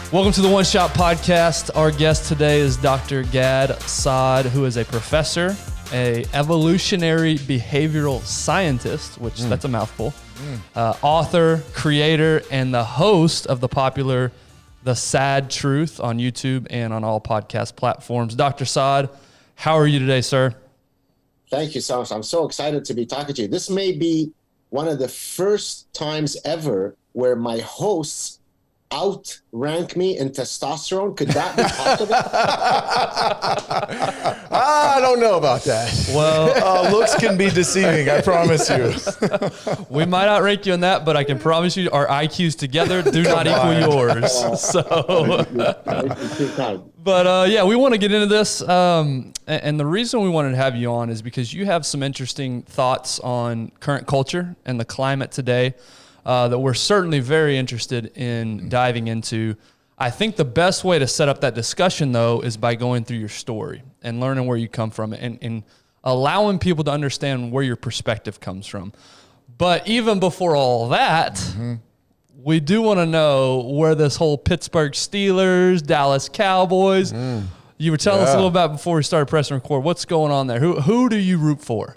Welcome to the One Shot Podcast. Our guest today is Dr. Gad Saad, who is a professor, a evolutionary behavioral scientist, which that's a mouthful, author, creator, and the host of the popular The Saad Truth on YouTube and on all podcast platforms. Dr. Saad, how are you today, sir? Thank you so much. I'm so excited to be talking to you. This may be one of the first times ever where my hosts outrank me in testosterone. Could that be possible? I don't know about that. Well, Looks can be deceiving, I promise you. we might outrank you in that, but I can promise you our IQs together do not equal yours. But yeah, we want to get into this. And the reason we wanted to have you on is because you have some interesting thoughts on current culture and the climate today that we're certainly very interested in diving into. I think the best way to set up that discussion, though, is by going through your story and learning where you come from and allowing people to understand where your perspective comes from. But even before all that, we do want to know where this whole Pittsburgh Steelers, Dallas Cowboys, you were telling us a little about before we started pressing record. What's going on there? Who do you root for?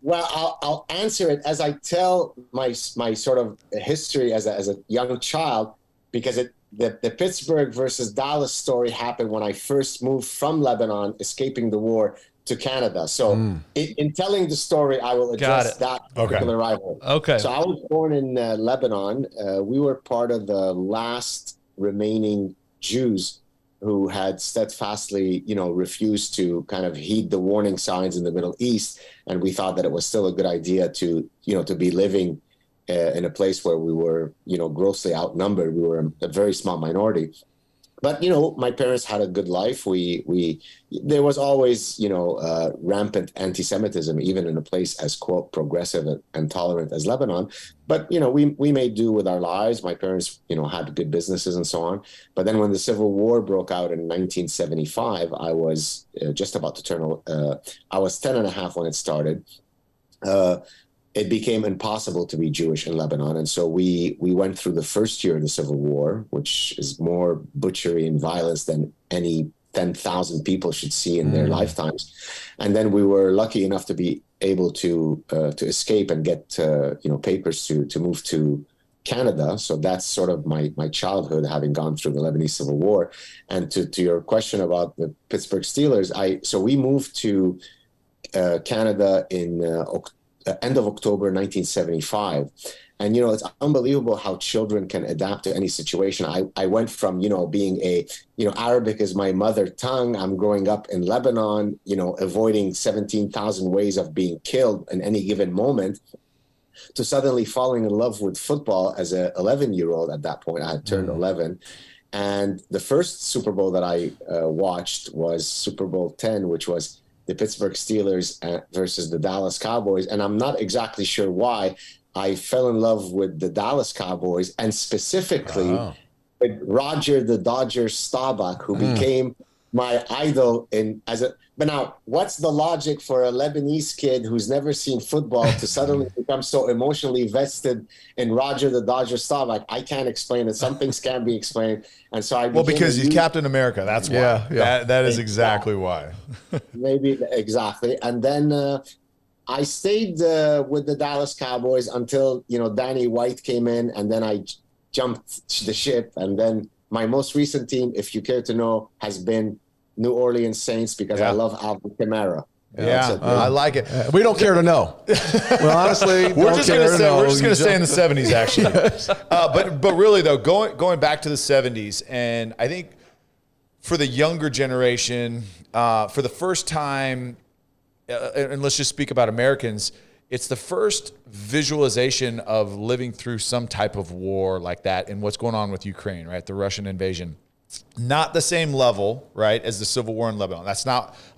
Well, I'll answer it as I tell my sort of history as a young child, because the Pittsburgh versus Dallas story happened when I first moved from Lebanon, escaping the war, to Canada. So in telling the story, I will address that particular rivalry. Okay. So I was born in Lebanon. We were part of the last remaining Jews who had steadfastly, refused to kind of heed the warning signs in the Middle East. And we thought that it was still a good idea to be living in a place where we were, grossly outnumbered. We were a very small minority. But, my parents had a good life. There was always, rampant anti-Semitism, even in a place as, quote, progressive and tolerant as Lebanon. But, we made do with our lives. My parents, had good businesses and so on. But then when the Civil War broke out in 1975, I was just about to turn, I was 10 and a half when it started. It became impossible to be Jewish in Lebanon. And so we went through the first year of the Civil War, which is more butchery and violence than any 10,000 people should see in their lifetimes. And then we were lucky enough to be able to escape and get papers to move to Canada. So that's sort of my childhood, having gone through the Lebanese Civil War. And to your question about the Pittsburgh Steelers, so we moved to Canada in end of October 1975. And, it's unbelievable how children can adapt to any situation. I went from, being Arabic is my mother tongue. I'm growing up in Lebanon, avoiding 17,000 ways of being killed in any given moment, to suddenly falling in love with football as a 11-year-old. At that point, I had turned 11. And the first Super Bowl that I watched was Super Bowl 10, which was the Pittsburgh Steelers versus the Dallas Cowboys. And I'm not exactly sure why I fell in love with the Dallas Cowboys, and specifically with Roger the Dodger Staubach, who became my idol but now, what's the logic for a Lebanese kid who's never seen football to suddenly become so emotionally vested in Roger the Dodger Staubach? I can't explain it. Some things can't be explained. And so because he's Captain America. That's why. Yeah. That is exactly why. Maybe exactly. And then I stayed with the Dallas Cowboys until, Danny White came in, and then I jumped the ship. And then my most recent team, if you care to know, has been New Orleans Saints, because I love Alvin Kamara. I like it. We don't care to know. Well, honestly, we're just going to stay in the 70s, actually. But really, though, going back to the 70s, and I think for the younger generation, for the first time, and let's just speak about Americans, it's the first visualization of living through some type of war like that, and what's going on with Ukraine, right? The Russian invasion. Not the same level, right, as the Civil War in Lebanon.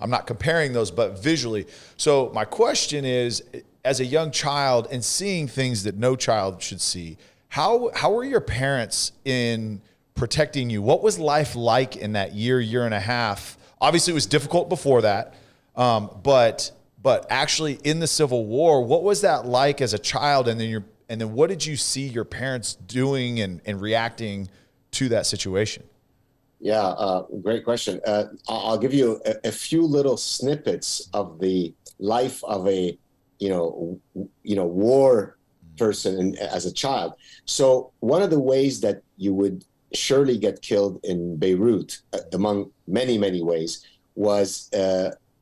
I'm not comparing those, but visually. So my question is, as a young child and seeing things that no child should see, how were your parents in protecting you? What was life like in that year and a half? Obviously, it was difficult before that, but actually in the Civil War, what was that like as a child? And then what did you see your parents doing and reacting to that situation? Great question. I'll give you a few little snippets of the life of a, war person as a child. So one of the ways that you would surely get killed in Beirut, among many, many ways, was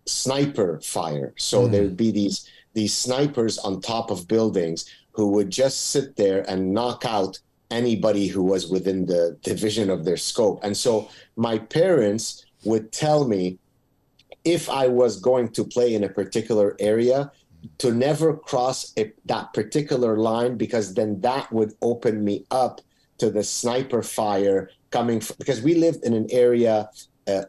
sniper fire. So there would be these snipers on top of buildings who would just sit there and knock out anybody who was within the vision of their scope. And so my parents would tell me, if I was going to play in a particular area, to never cross that particular line, because then that would open me up to the sniper fire coming because we lived in an area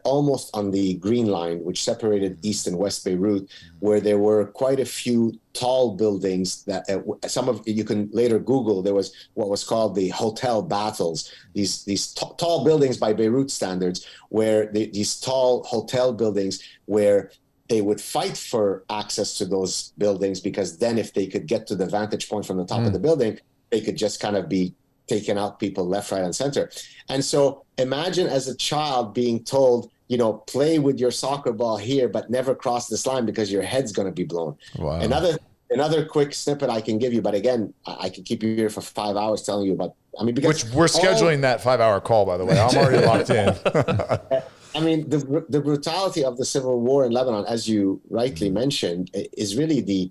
almost on the Green Line, which separated East and West Beirut, where there were quite a few tall buildings that some of you can later Google. There was what was called the hotel battles, these tall buildings by Beirut standards, where these tall hotel buildings where they would fight for access to those buildings, because then if they could get to the vantage point from the top of the building, they could just kind of be taking out people left, right, and center. And so imagine as a child being told, play with your soccer ball here, but never cross this line because your head's going to be blown. Wow. Another quick snippet I can give you, but again, I could keep you here for 5 hours telling you about, because which we're scheduling that 5-hour call, by the way. I'm already locked in. The brutality of the civil war in Lebanon, as you rightly mentioned, is really the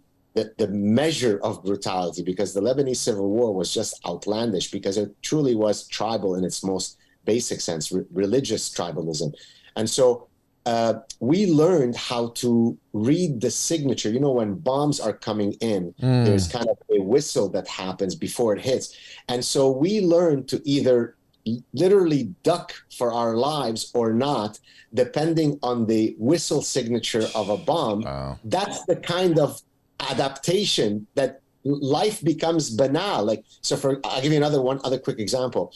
measure of brutality, because the Lebanese civil war was just outlandish, because it truly was tribal in its most basic sense, religious tribalism. And so we learned how to read the signature. When bombs are coming in, there's kind of a whistle that happens before it hits. And so we learned to either literally duck for our lives or not, depending on the whistle signature of a bomb. Wow. That's the kind of adaptation that life becomes banal. I'll give you other quick example.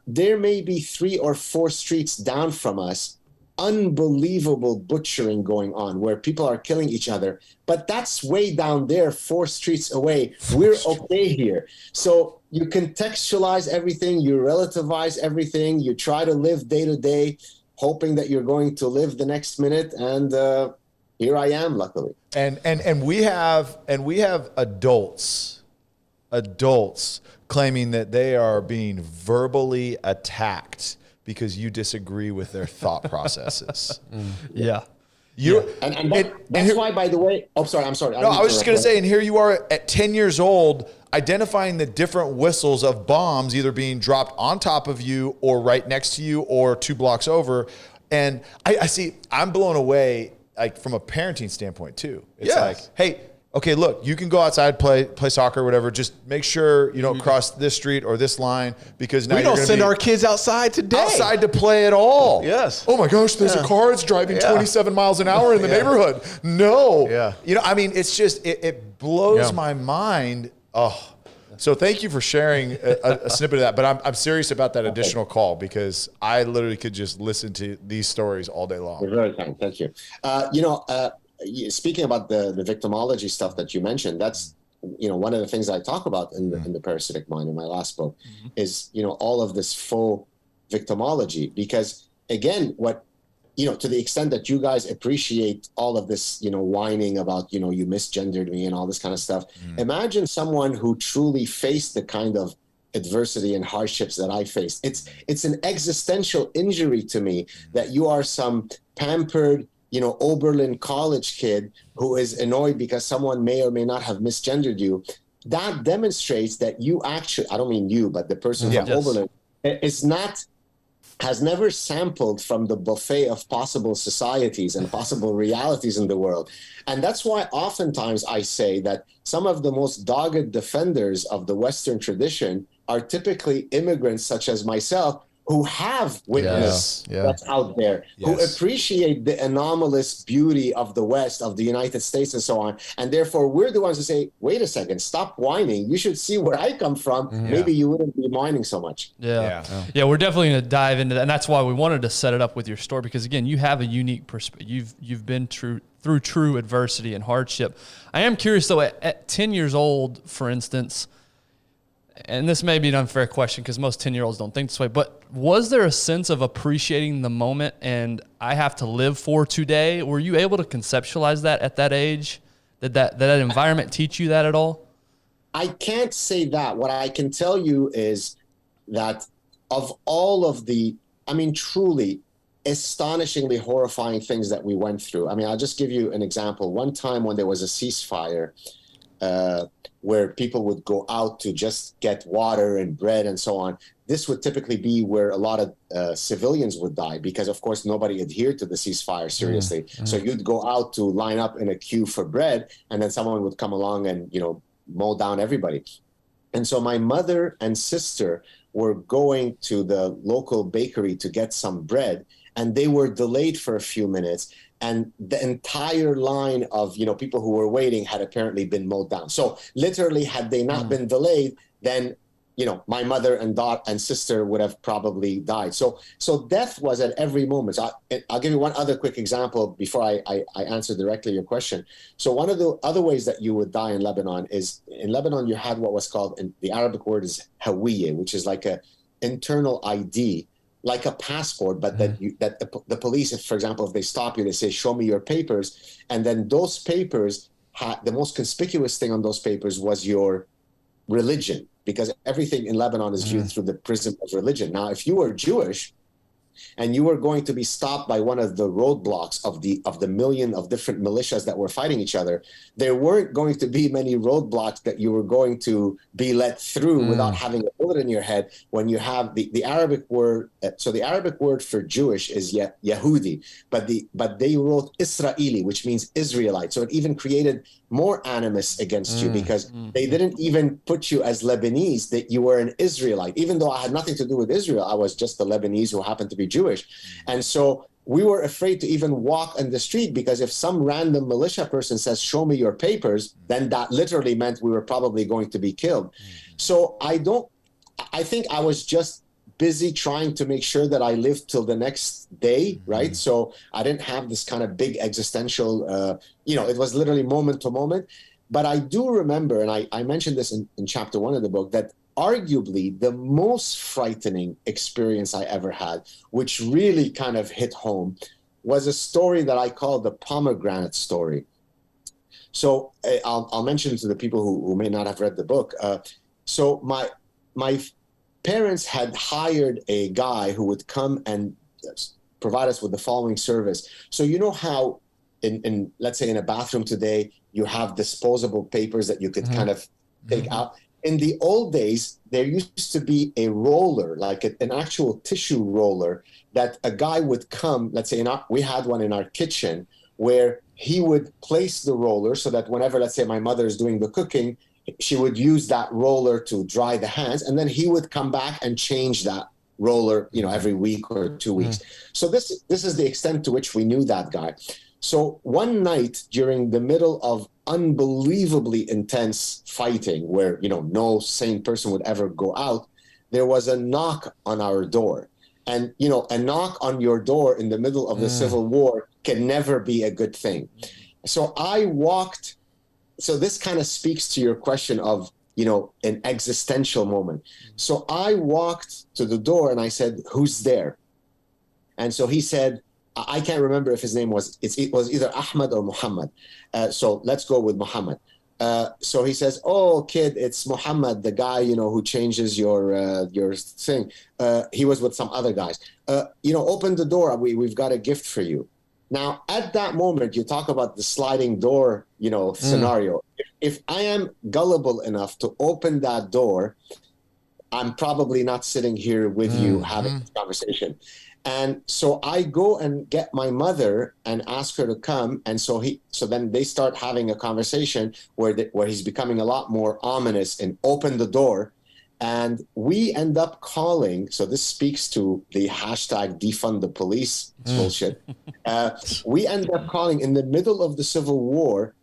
There may be 3 or 4 streets down from us, unbelievable butchering going on where people are killing each other, but that's way down there, 4 streets away. We're okay here. So you contextualize everything, you relativize everything, you try to live day to day, hoping that you're going to live the next minute, and here I am, luckily. And we have adults claiming that they are being verbally attacked because you disagree with their thought processes. Yeah. That's why, by the way, I'm sorry. No, I was just going to say, and here you are at 10 years old, identifying the different whistles of bombs either being dropped on top of you or right next to you or 2 blocks over. And I'm blown away, from a parenting standpoint too. It's hey, okay, look, you can go outside, play soccer or whatever. Just make sure you don't cross this street or this line, because now we don't send our kids outside today. Outside to play at all. Yes. Oh my gosh, there's a car that's driving 27 miles an hour in the neighborhood. No. Yeah. It's just, it blows my mind. Oh, so thank you for sharing a snippet of that. But I'm serious about that additional call, because I literally could just listen to these stories all day long. You're very kind. Thank you. Speaking about the victimology stuff that you mentioned, that's one of the things I talk about in the Parasitic Mind in my last book, is all of this faux victimology, because again, to the extent that you guys appreciate all of this whining about you misgendered me and all this kind of stuff, imagine someone who truly faced the kind of adversity and hardships that I faced. It's an existential injury to me that you are some pampered Oberlin college kid who is annoyed because someone may or may not have misgendered you. That demonstrates that you actually, I don't mean you, but the person from Oberlin has never sampled from the buffet of possible societies and possible realities in the world. And that's why oftentimes I say that some of the most dogged defenders of the Western tradition are typically immigrants such as myself, who have witnessed what's out there, who appreciate the anomalous beauty of the West, of the United States, and so on. And therefore, we're the ones who say, wait a second, stop whining. You should see where I come from. Maybe you wouldn't be whining so much. Yeah, we're definitely going to dive into that. And that's why we wanted to set it up with your story, because, again, you have a unique perspective. You've been through true adversity and hardship. I am curious, though, at 10 years old, for instance, and this may be an unfair question because most 10-year-olds don't think this way, but was there a sense of appreciating the moment and I have to live for today? Were you able to conceptualize that at that age? Did that environment teach you that at all? I can't say that. What I can tell you is that of all of the, I mean, truly astonishingly horrifying things that we went through. I mean, I'll just give you an example. One time when there was a ceasefire, where people would go out to just get water and bread and so on, this would typically be where a lot of civilians would die because, of course, nobody adhered to the ceasefire seriously. So you'd go out to line up in a queue for bread, and then someone would come along and, mow down everybody. And so my mother and sister were going to the local bakery to get some bread, and they were delayed for a few minutes. And the entire line of, people who were waiting had apparently been mowed down. So literally, had they not been delayed, then, my mother and sister would have probably died. So death was at every moment. So I'll give you one other quick example before I answer directly your question. So one of the other ways that you would die in Lebanon is, in Lebanon, you had what was called, in the Arabic word is hawiyya, which is like a internal ID, like a passport, but that the police, if, for example, if they stop you, they say, show me your papers. And then those papers, the most conspicuous thing on those papers was your religion, because everything in Lebanon is viewed through the prism of religion. Now, if you were Jewish and you were going to be stopped by one of the roadblocks of the million of different militias that were fighting each other, there weren't going to be many roadblocks that you were going to be let through without having a bullet in your head. When you have the Arabic word, so the Arabic word for Jewish is Yehudi, but they wrote Israeli, which means Israelite. So it even created more animus against you because they didn't even put you as Lebanese, that you were an Israelite. Even though I had nothing to do with Israel, I was just a Lebanese who happened to be Jewish. And so we were afraid to even walk on the street, because if some random militia person says, show me your papers, then that literally meant we were probably going to be killed. So I think I was just busy trying to make sure that I lived till the next day, right? So I didn't have this kind of big existential, it was literally moment to moment. But I do remember, and I mentioned this in chapter 1 of the book, that arguably the most frightening experience I ever had, which really kind of hit home, was a story that I call the pomegranate story. So I'll mention to the people who may not have read the book. So my parents had hired a guy who would come and provide us with the following service. So you know how in let's say in a bathroom today, you have disposable papers that you could kind of take out. In the old days, there used to be a roller, like an actual tissue roller, that a guy would come, let's say we had one in our kitchen, where he would place the roller so that whenever, let's say my mother is doing the cooking, she would use that roller to dry the hands, and then he would come back and change that roller, every week or 2 weeks. So this is the extent to which we knew that guy. So one night during the middle of unbelievably intense fighting, where no sane person would ever go out, there was a knock on our door. And a knock on your door in the middle of the Civil War can never be a good thing. So I walked. So this kind of speaks to your question of an existential moment. So I walked to the door and I said, "Who's there?" And so he said, I can't remember if his name was, it was either Ahmad or Muhammad. So let's go with Muhammad. So he says, "Oh, kid, it's Muhammad, the guy, who changes your thing. He was with some other guys. Open the door. We've got a gift for you." Now, at that moment, you talk about the sliding door, scenario. If I am gullible enough to open that door, I'm probably not sitting here with you having this conversation. And so I go and get my mother and ask her to come. And so then they start having a conversation where he's becoming a lot more ominous and open the door. And we end up calling. So this speaks to the hashtag defund the police bullshit. We end up calling in the middle of the Civil War.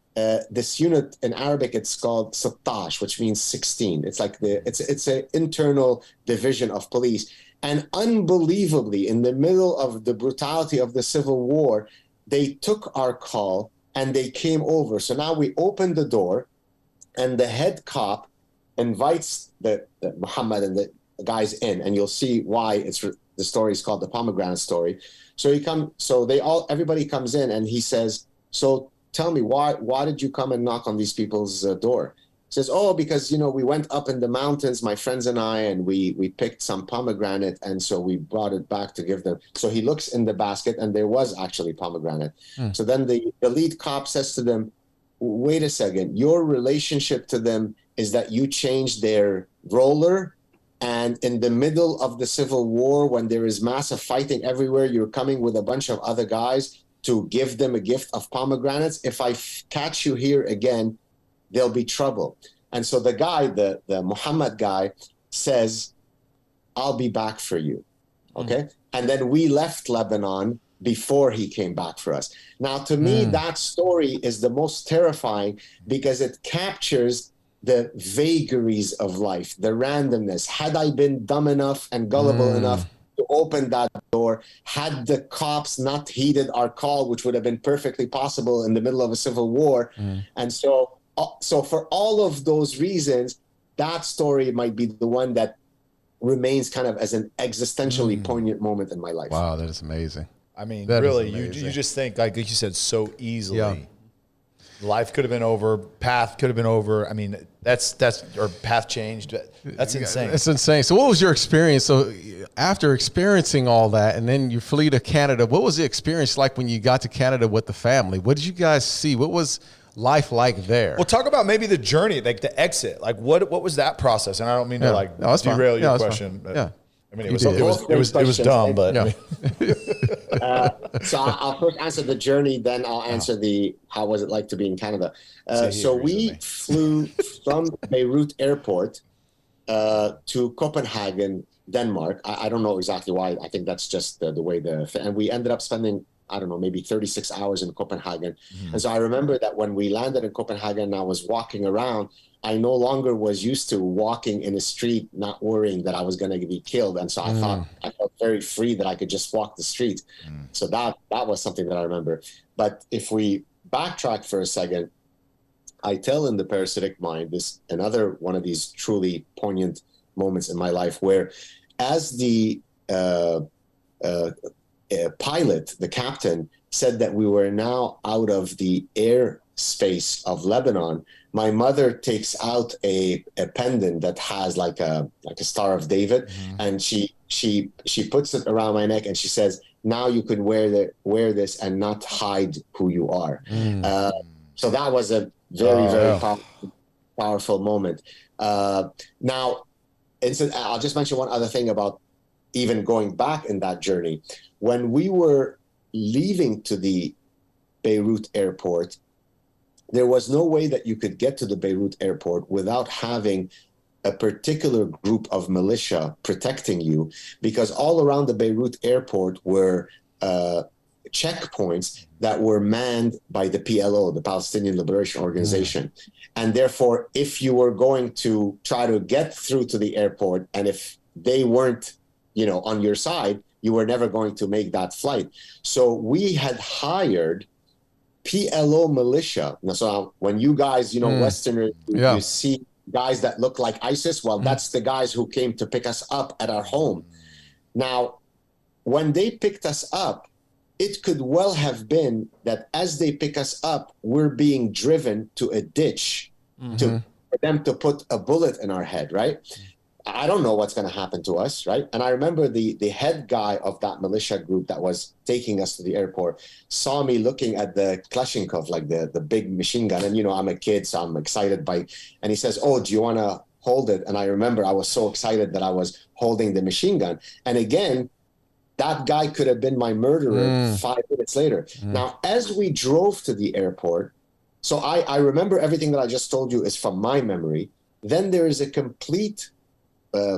This unit in Arabic, it's called Sattash, which means 16. It's like it's an internal division of police. And unbelievably, in the middle of the brutality of the Civil War, they took our call and they came over. So now we opened the door, and the head cop invites the Muhammad and the guys in, and you'll see why the story is called the pomegranate story. So everybody comes in, and he says, so tell me, why did you come and knock on these people's door? He says, oh, because, we went up in the mountains, my friends and I, and we picked some pomegranate, and so we brought it back to give them. So he looks in the basket, and there was actually pomegranate. So then the lead cop says to them, wait a second, your relationship to them is that you changed their roller, and in the middle of the Civil War, when there is massive fighting everywhere, you're coming with a bunch of other guys to give them a gift of pomegranates. If I catch you here again, there'll be trouble. And so the guy, the Muhammad guy, says, I'll be back for you. Okay? And then we left Lebanon before he came back for us. Now, to me, that story is the most terrifying because it captures the vagaries of life, the randomness. Had I been dumb enough and gullible enough to open that door, had the cops not heeded our call, which would have been perfectly possible in the middle of a civil war. And so for all of those reasons, that story might be the one that remains kind of as an existentially poignant moment in my life. Wow, that is amazing. I mean, That really, is amazing. you just think, like you said, so easily. Yeah. Life could have been over. Path could have been over. I mean, that's or path changed. That's insane. It's insane. So what was your experience? So after experiencing all that, and then you flee to Canada, what was the experience like when you got to Canada with the family? What did you guys see? What was life like there? Well, talk about maybe the journey, like the exit. Like what was that process? And I don't mean to like derail your question. But, yeah. I mean, it was dumb, but yeah. So I'll first answer the journey, then I'll answer how was it like to be in Canada. So we flew from Beirut airport to Copenhagen, Denmark. I don't know exactly why. I think that's just the way and we ended up spending, I don't know, maybe 36 hours in Copenhagen. And so I remember that when we landed in Copenhagen, I was walking around. I no longer was used to walking in a street, not worrying that I was going to be killed. And so I thought I felt very free that I could just walk the street. So that was something that I remember. But if we backtrack for a second, I tell in the Parasitic Mind another one of these truly poignant moments in my life where as the pilot, the captain, said that we were now out of the airspace of Lebanon, my mother takes out a pendant that has like a Star of David, and she puts it around my neck, and she says, "Now you can wear this and not hide who you are." So that was a very powerful moment. Now, I'll just mention one other thing about even going back in that journey. When we were leaving to the Beirut airport, there was no way that you could get to the Beirut airport without having a particular group of militia protecting you, because all around the Beirut airport were checkpoints that were manned by the PLO, the Palestinian Liberation Organization. And therefore, if you were going to try to get through to the airport, and if they weren't, on your side, you were never going to make that flight. So we had hired PLO militia. So when you guys, Westerners, you see guys that look like ISIS, well, that's the guys who came to pick us up at our home. Now, when they picked us up, it could well have been that as they pick us up, we're being driven to a ditch for them to put a bullet in our head, right? I don't know what's going to happen to us, right? And I remember the head guy of that militia group that was taking us to the airport saw me looking at the Kalashnikov, like the big machine gun. And, I'm a kid, so I'm excited and he says, "Oh, do you want to hold it?" And I remember I was so excited that I was holding the machine gun. And again, that guy could have been my murderer 5 minutes later. Now, as we drove to the airport, so I remember everything that I just told you is from my memory. Then there is a complete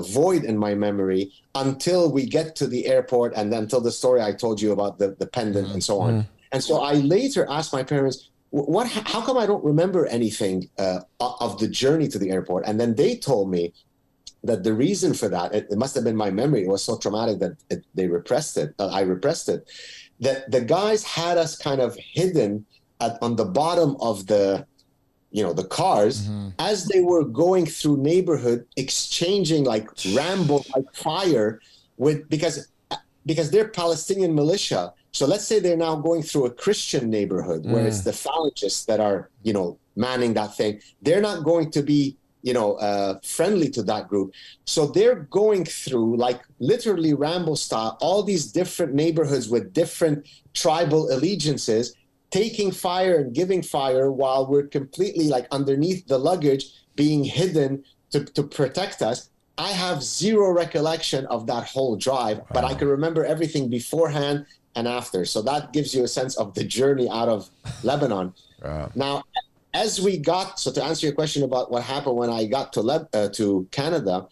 void in my memory until we get to the airport, and then until the story I told you about the pendant and so on. And so I later asked my parents, how come I don't remember anything of the journey to the airport? And then they told me that the reason for that, it must have been my memory. It was so traumatic that they repressed it. I repressed it. That the guys had us kind of hidden on the bottom of the the cars, as they were going through neighborhood, exchanging like Rambo like fire because they're Palestinian militia. So let's say they're now going through a Christian neighborhood where it's the phalangists that are, manning that thing. They're not going to be, friendly to that group. So they're going through, like literally Rambo style, all these different neighborhoods with different tribal allegiances, taking fire and giving fire while we're completely like underneath the luggage being hidden to protect us. I have zero recollection of that whole drive, but I can remember everything beforehand and after. So that gives you a sense of the journey out of Lebanon. Now, as we got, so to answer your question about what happened when I got to Canada,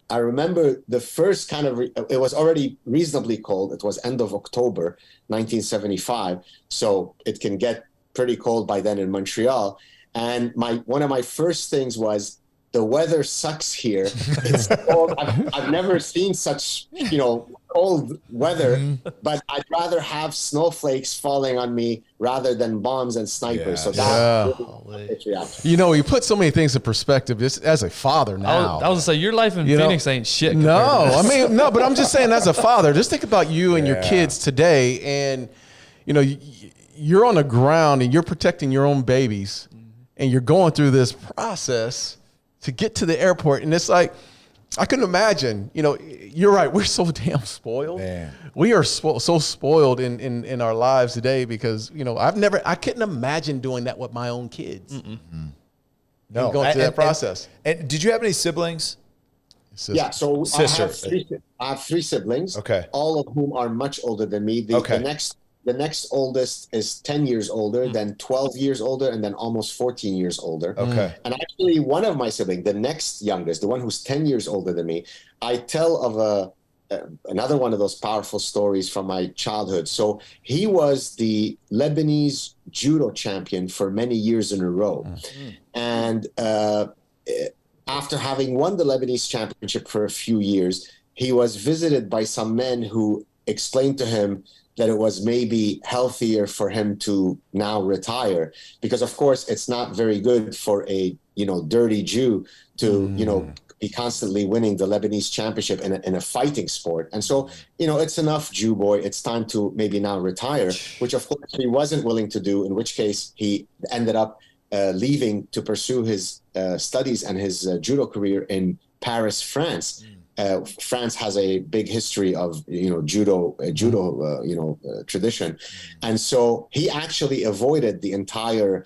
I remember the first it was already reasonably cold. It was end of October, 1975. So it can get pretty cold by then in Montreal. And one of my first things was, the weather sucks here. It's cold. I've never seen such, cold weather, but I'd rather have snowflakes falling on me rather than bombs and snipers. So that's really you put so many things in perspective. Just as a father now, I was gonna say your life in Phoenix ain't shit. No, but I'm just saying as a father, just think about you and your kids today, and you're on the ground and you're protecting your own babies, and you're going through this process to get to the airport. And it's like, I couldn't imagine, you're right. We're so damn spoiled. Man. We are so spoiled in our lives today because, I couldn't imagine doing that with my own kids. No. Going through that process. And did you have any siblings? Yeah. So I have three siblings. Okay. All of whom are much older than me. The next oldest is 10 years older, then 12 years older, and then almost 14 years older. Okay. And actually, one of my siblings, the next youngest, the one who's 10 years older than me, I tell of another one of those powerful stories from my childhood. So he was the Lebanese judo champion for many years in a row. And after having won the Lebanese championship for a few years, he was visited by some men who explained to him that it was maybe healthier for him to now retire, because of course it's not very good for a dirty Jew to be constantly winning the Lebanese championship in a fighting sport. And so it's enough, Jew boy, it's time to maybe now retire, which of course he wasn't willing to do, in which case he ended up leaving to pursue his studies and his judo career in Paris, France. France has a big history of judo tradition, and so he actually avoided the entire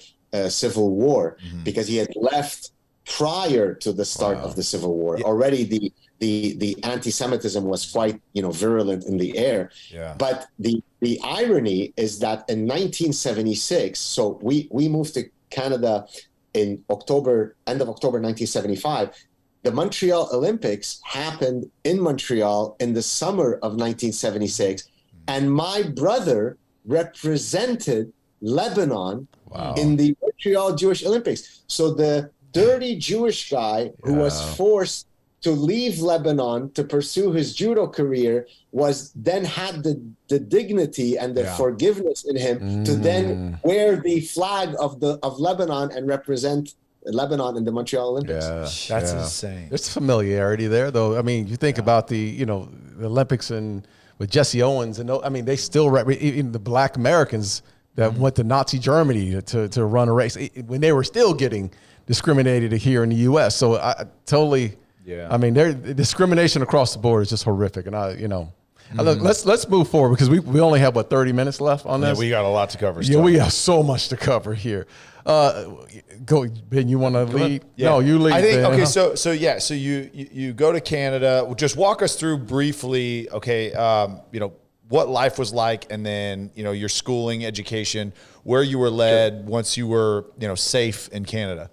civil war because he had left prior to the start of the civil war. Already the anti-Semitism was quite virulent in the air. But the irony is that in 1976, so we moved to Canada in end of October 1975. The Montreal Olympics happened in Montreal in the summer of 1976, and my brother represented Lebanon in the Montreal Jewish Olympics. So the dirty Jewish guy who was forced to leave Lebanon to pursue his judo career had the dignity and the forgiveness in him to then wear the flag of Lebanon and represent Lebanon in the Montreal Olympics. That's insane. There's familiarity there, though. I mean, you think about the Olympics and with Jesse Owens, and they still even the Black Americans that went to Nazi Germany to run a race when they were still getting discriminated here in the U.S. So I totally. Yeah. I mean, discrimination across the board is just horrific, and look, let's move forward because we only have 30 minutes left on this. Yeah, we got a lot to cover. Yeah, we have so much to cover here. Go, Ben. You want to lead? Yeah. No, you lead. I think Ben. okay. So you go to Canada. Just walk us through briefly. Okay, what life was like, and then your schooling, education, where you were led once you were safe in Canada.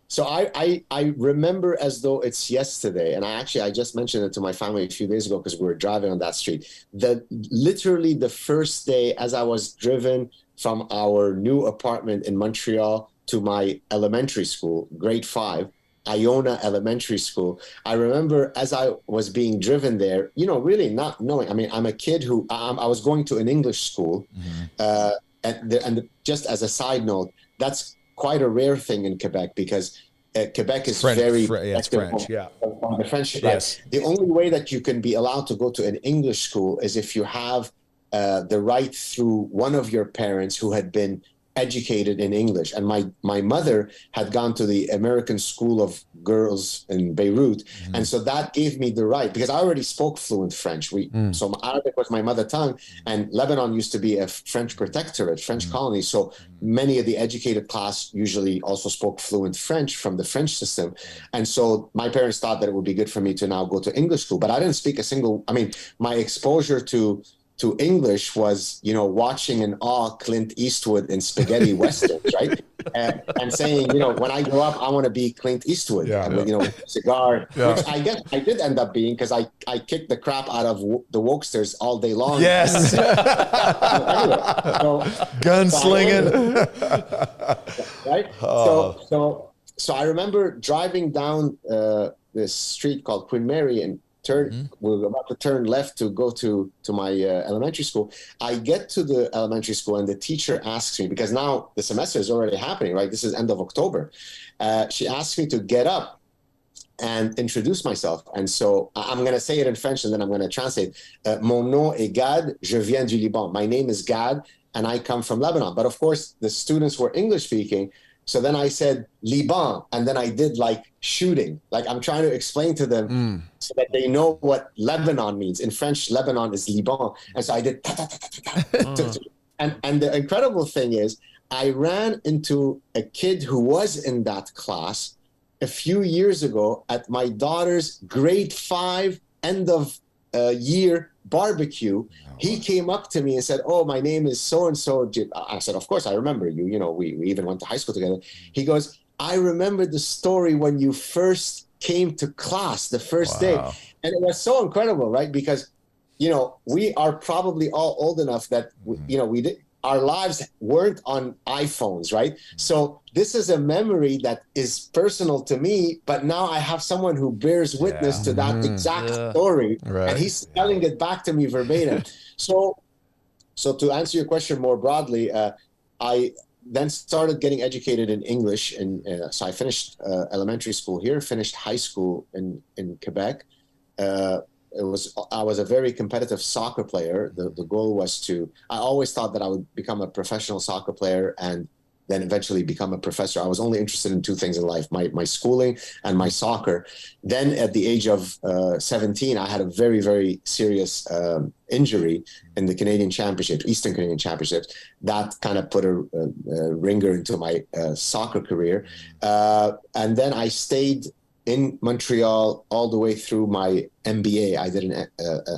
So I remember as though it's yesterday, and I just mentioned it to my family a few days ago because we were driving on that street. Literally the first day as I was driven from our new apartment in Montreal to my elementary school, grade 5, Iona Elementary School. I remember as I was being driven there, really not knowing. I mean, I'm a kid who I was going to an English school, and just as a side note, that's quite a rare thing in Quebec because Quebec is French, very it's French, yeah. On the French, Yes. right? The only way that you can be allowed to go to an English school is if you have the right through one of your parents who had been educated in English. And my mother had gone to the American School of Girls in Beirut. Mm-hmm. And so that gave me the right, because I already spoke fluent French. So Arabic was my mother tongue, and Lebanon used to be a French protectorate, French colony. So many of the educated class usually also spoke fluent French from the French system. And so my parents thought that it would be good for me to now go to English school, but I didn't speak my exposure to English was, watching in awe Clint Eastwood in spaghetti westerns, right? And saying, when I grow up, I want to be Clint Eastwood, cigar, which I guess I did end up being, because I kicked the crap out of the wokesters all day long. Yes. Anyway, Gunslinging. Right? So I remember driving down this street called Queen Mary, and we were about to turn left to go to my elementary school. I get to the elementary school, and the teacher asks me, because now the semester is already happening, right? This is end of October. She asked me to get up and introduce myself. And so I'm going to say it in French, and then I'm going to translate. Mon nom est Gad, je viens du Liban. My name is Gad, and I come from Lebanon. But of course, the students were English speaking. So then I said Liban, and then I did like shooting. Like I'm trying to explain to them so that they know what Lebanon means. In French, Lebanon is Liban. And so I did and the incredible thing is I ran into a kid who was in that class a few years ago at my daughter's grade 5 end of year barbecue. He came up to me and said, "Oh, my name is so-and-so." I said, "Of course, I remember you. We even went to high school together." He goes, "I remember the story when you first came to class the first day." And it was so incredible, right? Because, we are probably all old enough that, our lives weren't on iPhones, right? So this is a memory that is personal to me, but now I have someone who bears witness to that exact story, and he's telling it back to me verbatim. So to answer your question more broadly, I then started getting educated in English, and so I finished elementary school here, finished high school in Quebec. I was a very competitive soccer player. The goal was I always thought that I would become a professional soccer player and then eventually become a professor. I was only interested in two things in life, my schooling and my soccer. Then at the age of 17, I had a very, very serious injury in the Canadian Championships, Eastern Canadian Championships. That kind of put a ringer into my soccer career. And then I stayed in Montreal all the way through my MBA. I did an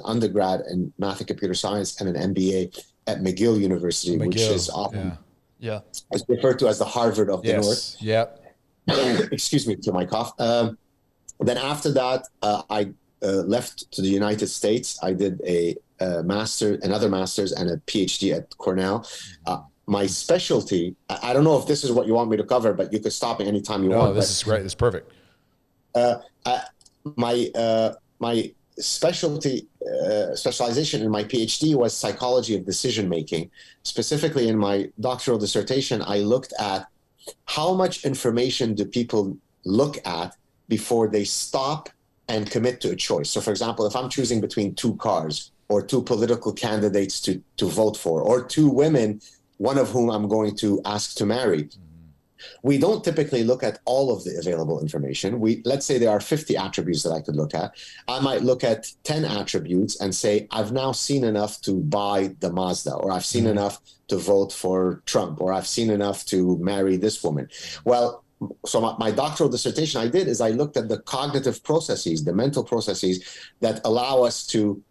undergrad in math and computer science and an MBA at McGill University, which is often it's referred to as the Harvard of the North. Excuse me to my cough. Then after that, I left to the United States. I did another master's and a PhD at Cornell. My specialty, I don't know if this is what you want me to cover, but you could stop me anytime you want. No, this is great. This is perfect. My specialization in my PhD was psychology of decision making. Specifically, in my doctoral dissertation, I looked at how much information do people look at before they stop and commit to a choice. So, for example, if I'm choosing between two cars or two political candidates to vote for, or two women, one of whom I'm going to ask to marry, we don't typically look at all of the available information. Let's say there are 50 attributes that I could look at. I might look at 10 attributes and say, I've now seen enough to buy the Mazda, or I've seen enough to vote for Trump, or I've seen enough to marry this woman. Well, so my doctoral dissertation I did is I looked at the cognitive processes, the mental processes that allow us to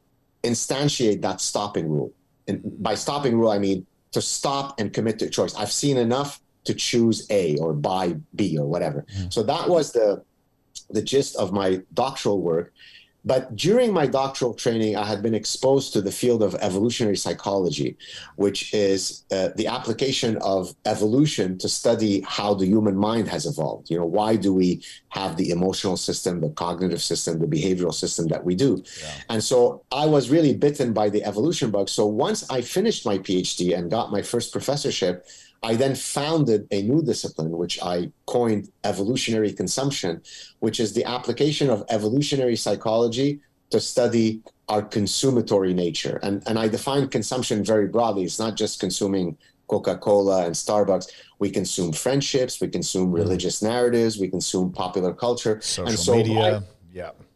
instantiate that stopping rule. And by stopping rule, I mean to stop and commit to a choice. I've seen enough to choose A or buy B or whatever. So that was the gist of my doctoral work. But during my doctoral training, I had been exposed to the field of evolutionary psychology, which is the application of evolution to study how the human mind has evolved. Why do we have the emotional system, the cognitive system, the behavioral system that we do? And so I was really bitten by the evolution bug. So once I finished my PhD and got my first professorship, I then founded a new discipline, which I coined evolutionary consumption, which is the application of evolutionary psychology to study our consumatory nature. And I define consumption very broadly. It's not just consuming Coca-Cola and Starbucks. We consume friendships, we consume religious narratives, we consume popular culture. Social media.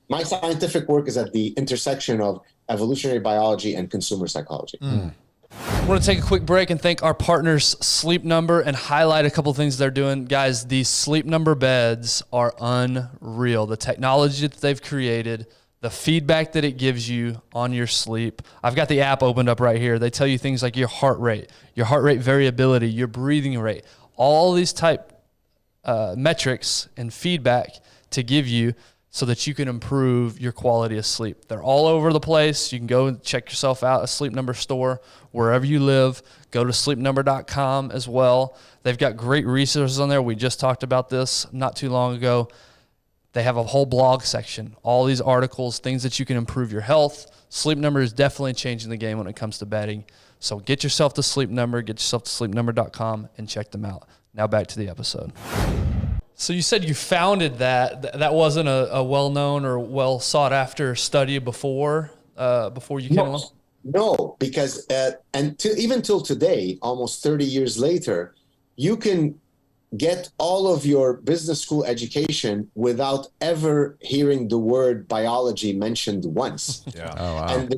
My scientific work is at the intersection of evolutionary biology and consumer psychology. I want to take a quick break and thank our partners, Sleep Number, and highlight a couple of things they're doing. Guys, these Sleep Number beds are unreal. The technology that they've created, the feedback that it gives you on your sleep. I've got the app opened up right here. They tell you things like your heart rate variability, your breathing rate, all these type metrics and feedback to give you so that you can improve your quality of sleep. They're all over the place. You can go and check yourself out, a Sleep Number store, wherever you live. Go to sleepnumber.com as well. They've got great resources on there. We just talked about this not too long ago. They have a whole blog section, all these articles, things that you can improve your health. Sleep Number is definitely changing the game when it comes to bedding. So get yourself to Sleep Number, get yourself to sleepnumber.com and check them out. Now back to the episode. So you said you founded that. That wasn't a well-known or well-sought-after study before you came along? No, because even till today, almost 30 years later, you can get all of your business school education without ever hearing the word biology mentioned once. Yeah. Oh, wow. And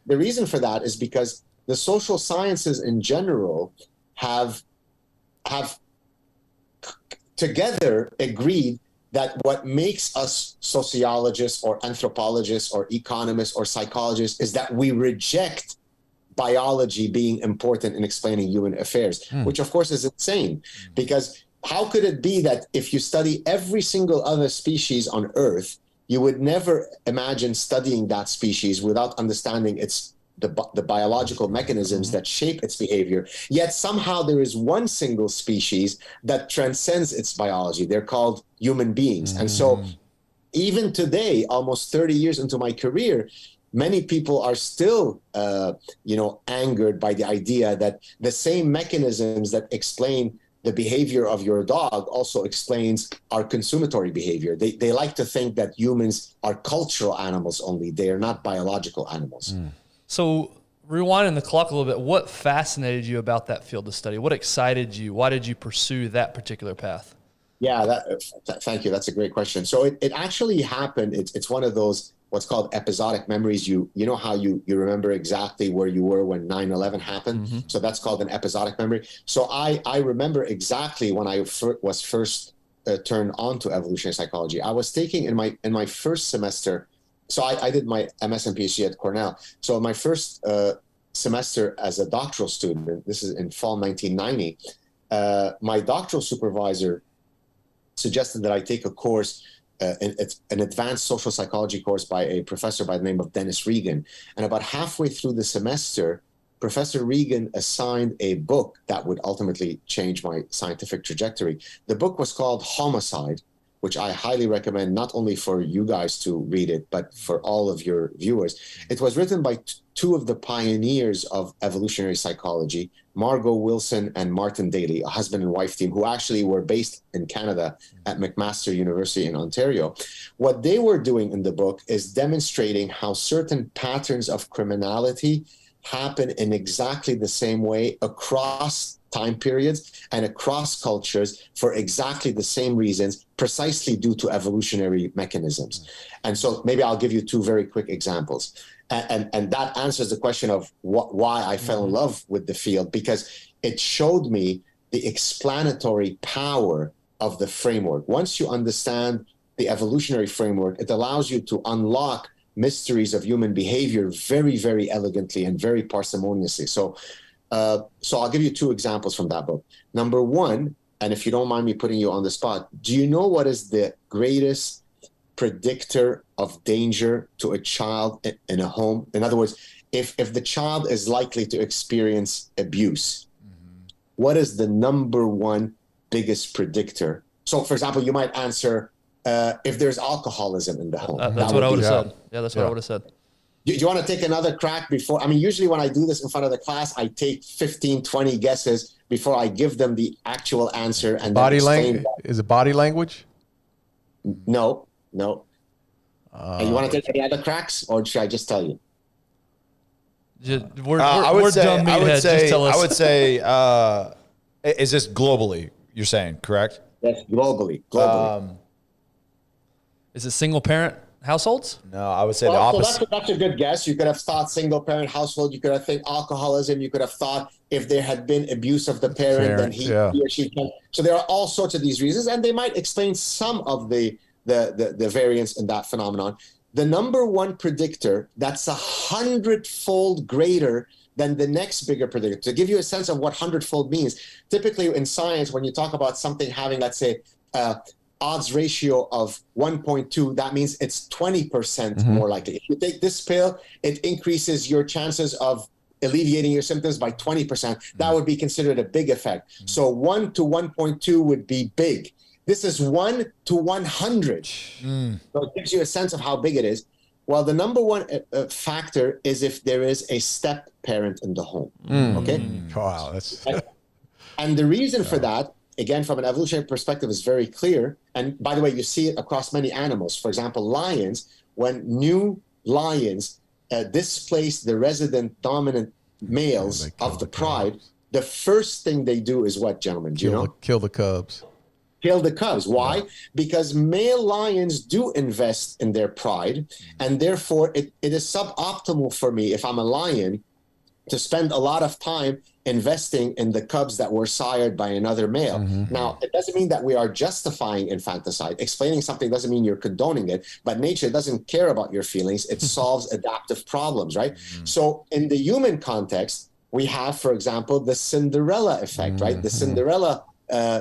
the reason for that is because the social sciences in general have together agreed that what makes us sociologists or anthropologists or economists or psychologists is that we reject biology being important in explaining human affairs, which of course is insane, because how could it be that if you study every single other species on Earth, you would never imagine studying that species without understanding the biological mechanisms that shape its behavior, yet somehow there is one single species that transcends its biology. They're called human beings. And so even today, almost 30 years into my career, many people are still, angered by the idea that the same mechanisms that explain the behavior of your dog also explains our consumatory behavior. They like to think that humans are cultural animals only. They are not biological animals. So rewinding the clock a little bit, what fascinated you about that field of study? What excited you? Why did you pursue that particular path? Yeah, thank you. That's a great question. So it actually happened. It's one of those what's called episodic memories. You know how you remember exactly where you were when 9/11 happened. So that's called an episodic memory. So I remember exactly when I was first turned on to evolutionary psychology. I was taking in my first semester. So I did my MS and PhD at Cornell. So my first semester as a doctoral student, this is in fall 1990, my doctoral supervisor suggested that I take a course, an advanced social psychology course by a professor by the name of Dennis Regan. And about halfway through the semester, Professor Regan assigned a book that would ultimately change my scientific trajectory. The book was called Homicide, which I highly recommend not only for you guys to read it, but for all of your viewers. It was written by two of the pioneers of evolutionary psychology, Margot Wilson and Martin Daly, a husband and wife team who actually were based in Canada at McMaster University in Ontario. What they were doing in the book is demonstrating how certain patterns of criminality happen in exactly the same way across time periods and across cultures for exactly the same reasons, precisely due to evolutionary mechanisms. And so maybe I'll give you two very quick examples. And that answers the question of why I fell in love with the field, because it showed me the explanatory power of the framework. Once you understand the evolutionary framework, it allows you to unlock mysteries of human behavior very, very elegantly and very parsimoniously. So I'll give you two examples from that book. Number one, and if you don't mind me putting you on the spot, do you know what is the greatest predictor of danger to a child in a home? In other words, if the child is likely to experience abuse, what is the number one biggest predictor? So, for example, you might answer, if there's alcoholism in the home. That's what I would have said. Yeah, that's what I would have said. Do you want to take another crack before? I mean, usually when I do this in front of the class, I take 15, 20 guesses before I give them the actual answer. And body language? Is it body language? No. You want to take any other cracks, or should I just tell you? We're dumb meatheads. Just tell us. I would say, is this globally? You're saying, correct? Yes, globally. Is it single parent households? No, I would say the opposite. So that's a good guess. You could have thought single parent household. You could have think alcoholism. You could have thought if there had been abuse of the parent, then he or she can. So there are all sorts of these reasons, and they might explain some of the variance in that phenomenon. The number one predictor that's 100-fold greater than the next bigger predictor. To give you a sense of what 100-fold means, typically in science, when you talk about something having, let's say, odds ratio of 1.2, that means it's 20% more likely. If you take this pill, it increases your chances of alleviating your symptoms by 20%. That would be considered a big effect. So 1 to 1.2 would be big. This is 1 to 100. So it gives you a sense of how big it is. Well, the number one factor is if there is a step parent in the home. Okay? Wow, that's... And the reason for that, again, from an evolutionary perspective, is very clear. And by the way, you see it across many animals. For example, lions, when new lions displace the resident dominant males of the pride, the first thing they do is what, gentlemen? Do you know? Kill the cubs. Kill the cubs. Why? Because male lions do invest in their pride, and therefore it is suboptimal for me, if I'm a lion, to spend a lot of time investing in the cubs that were sired by another male. Now, it doesn't mean that we are justifying infanticide. Explaining something doesn't mean you're condoning it, but nature doesn't care about your feelings. It solves adaptive problems, right? So in the human context, we have, for example, the Cinderella effect, right? The Cinderella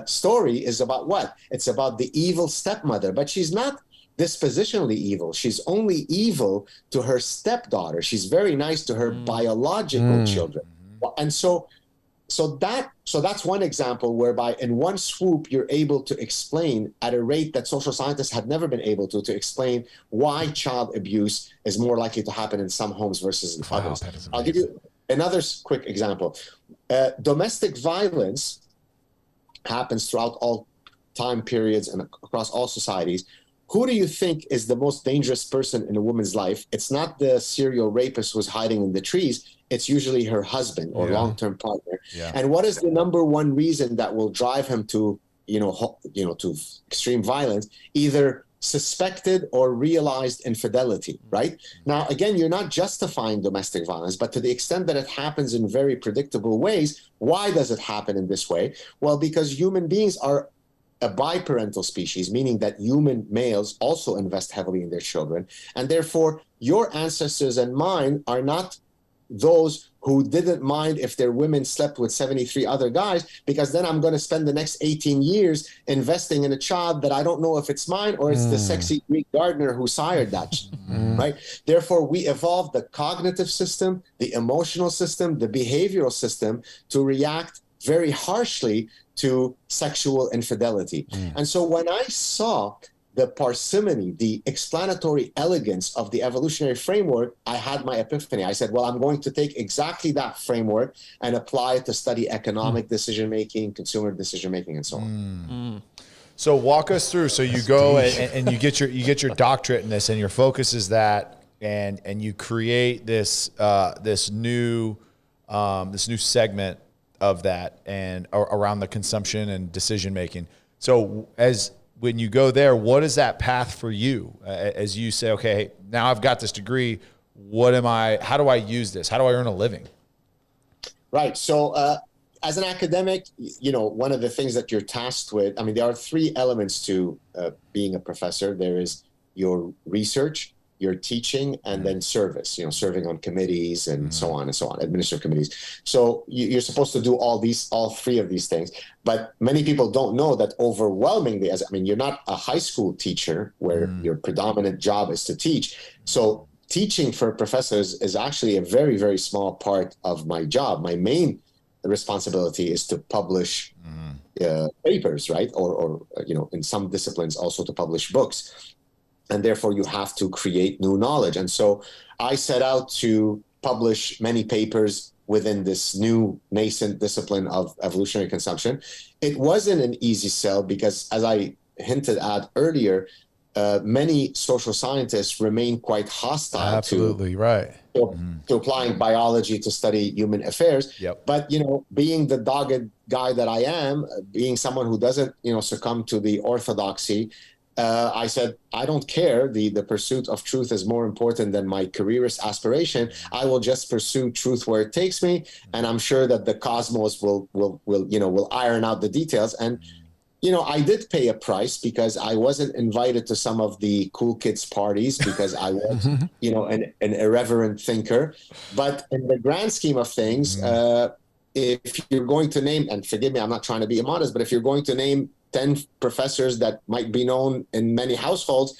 story is about what? It's about the evil stepmother, but she's not dispositionally evil. She's only evil to her stepdaughter. She's very nice to her biological children. And so that's one example whereby in one swoop, you're able to explain at a rate that social scientists had never been able to explain why child abuse is more likely to happen in some homes versus in others. I'll give you another quick example. Domestic violence happens throughout all time periods and across all societies. Who do you think is the most dangerous person in a woman's life? It's not the serial rapist who's hiding in the trees. It's usually her husband or long-term partner. And what is the number one reason that will drive him to, to extreme violence? Either suspected or realized infidelity, right? Now, again, you're not justifying domestic violence, but to the extent that it happens in very predictable ways, why does it happen in this way? Well, because human beings are a biparental species, meaning that human males also invest heavily in their children. And therefore, your ancestors and mine are not those who didn't mind if their women slept with 73 other guys, because then I'm going to spend the next 18 years investing in a child that I don't know if it's mine or it's the sexy Greek gardener who sired that, right? Therefore, we evolved the cognitive system, the emotional system, the behavioral system to react very harshly to sexual infidelity. And so when I saw the parsimony, the explanatory elegance of the evolutionary framework, I had my epiphany. I said, well, I'm going to take exactly that framework and apply it to study economic decision-making, consumer decision-making, and so on. So walk us through. So you go and you get your doctorate in this, and your focus is that, and you create this this new segment of that and around the consumption and decision making. So when you go there, what is that path for you as you say, okay, now I've got this degree. How do I use this? How do I earn a living? Right. So as an academic, one of the things that you're tasked with, there are three elements to being a professor. There is your research, your teaching, and then service, serving on committees and so on, administrative committees. So you're supposed to do all three of these things. But many people don't know that overwhelmingly, you're not a high school teacher where your predominant job is to teach. So teaching for professors is actually a very, very small part of my job. My main responsibility is to publish papers, right? Or in some disciplines also to publish books. and therefore you have to create new knowledge. And so I set out to publish many papers within this new nascent discipline of evolutionary consumption. It wasn't an easy sell because, as I hinted at earlier, many social scientists remain quite hostile Absolutely, right. to applying biology to study human affairs. Yep. But, being the dogged guy that I am, being someone who doesn't, succumb to the orthodoxy, I said, I don't care. The pursuit of truth is more important than my careerist aspiration. I will just pursue truth where it takes me. And I'm sure that the cosmos will iron out the details. And, I did pay a price because I wasn't invited to some of the cool kids parties because I was, an irreverent thinker. But in the grand scheme of things, if you're going to name, and forgive me, I'm not trying to be immodest, but if you're going to name 10 professors that might be known in many households,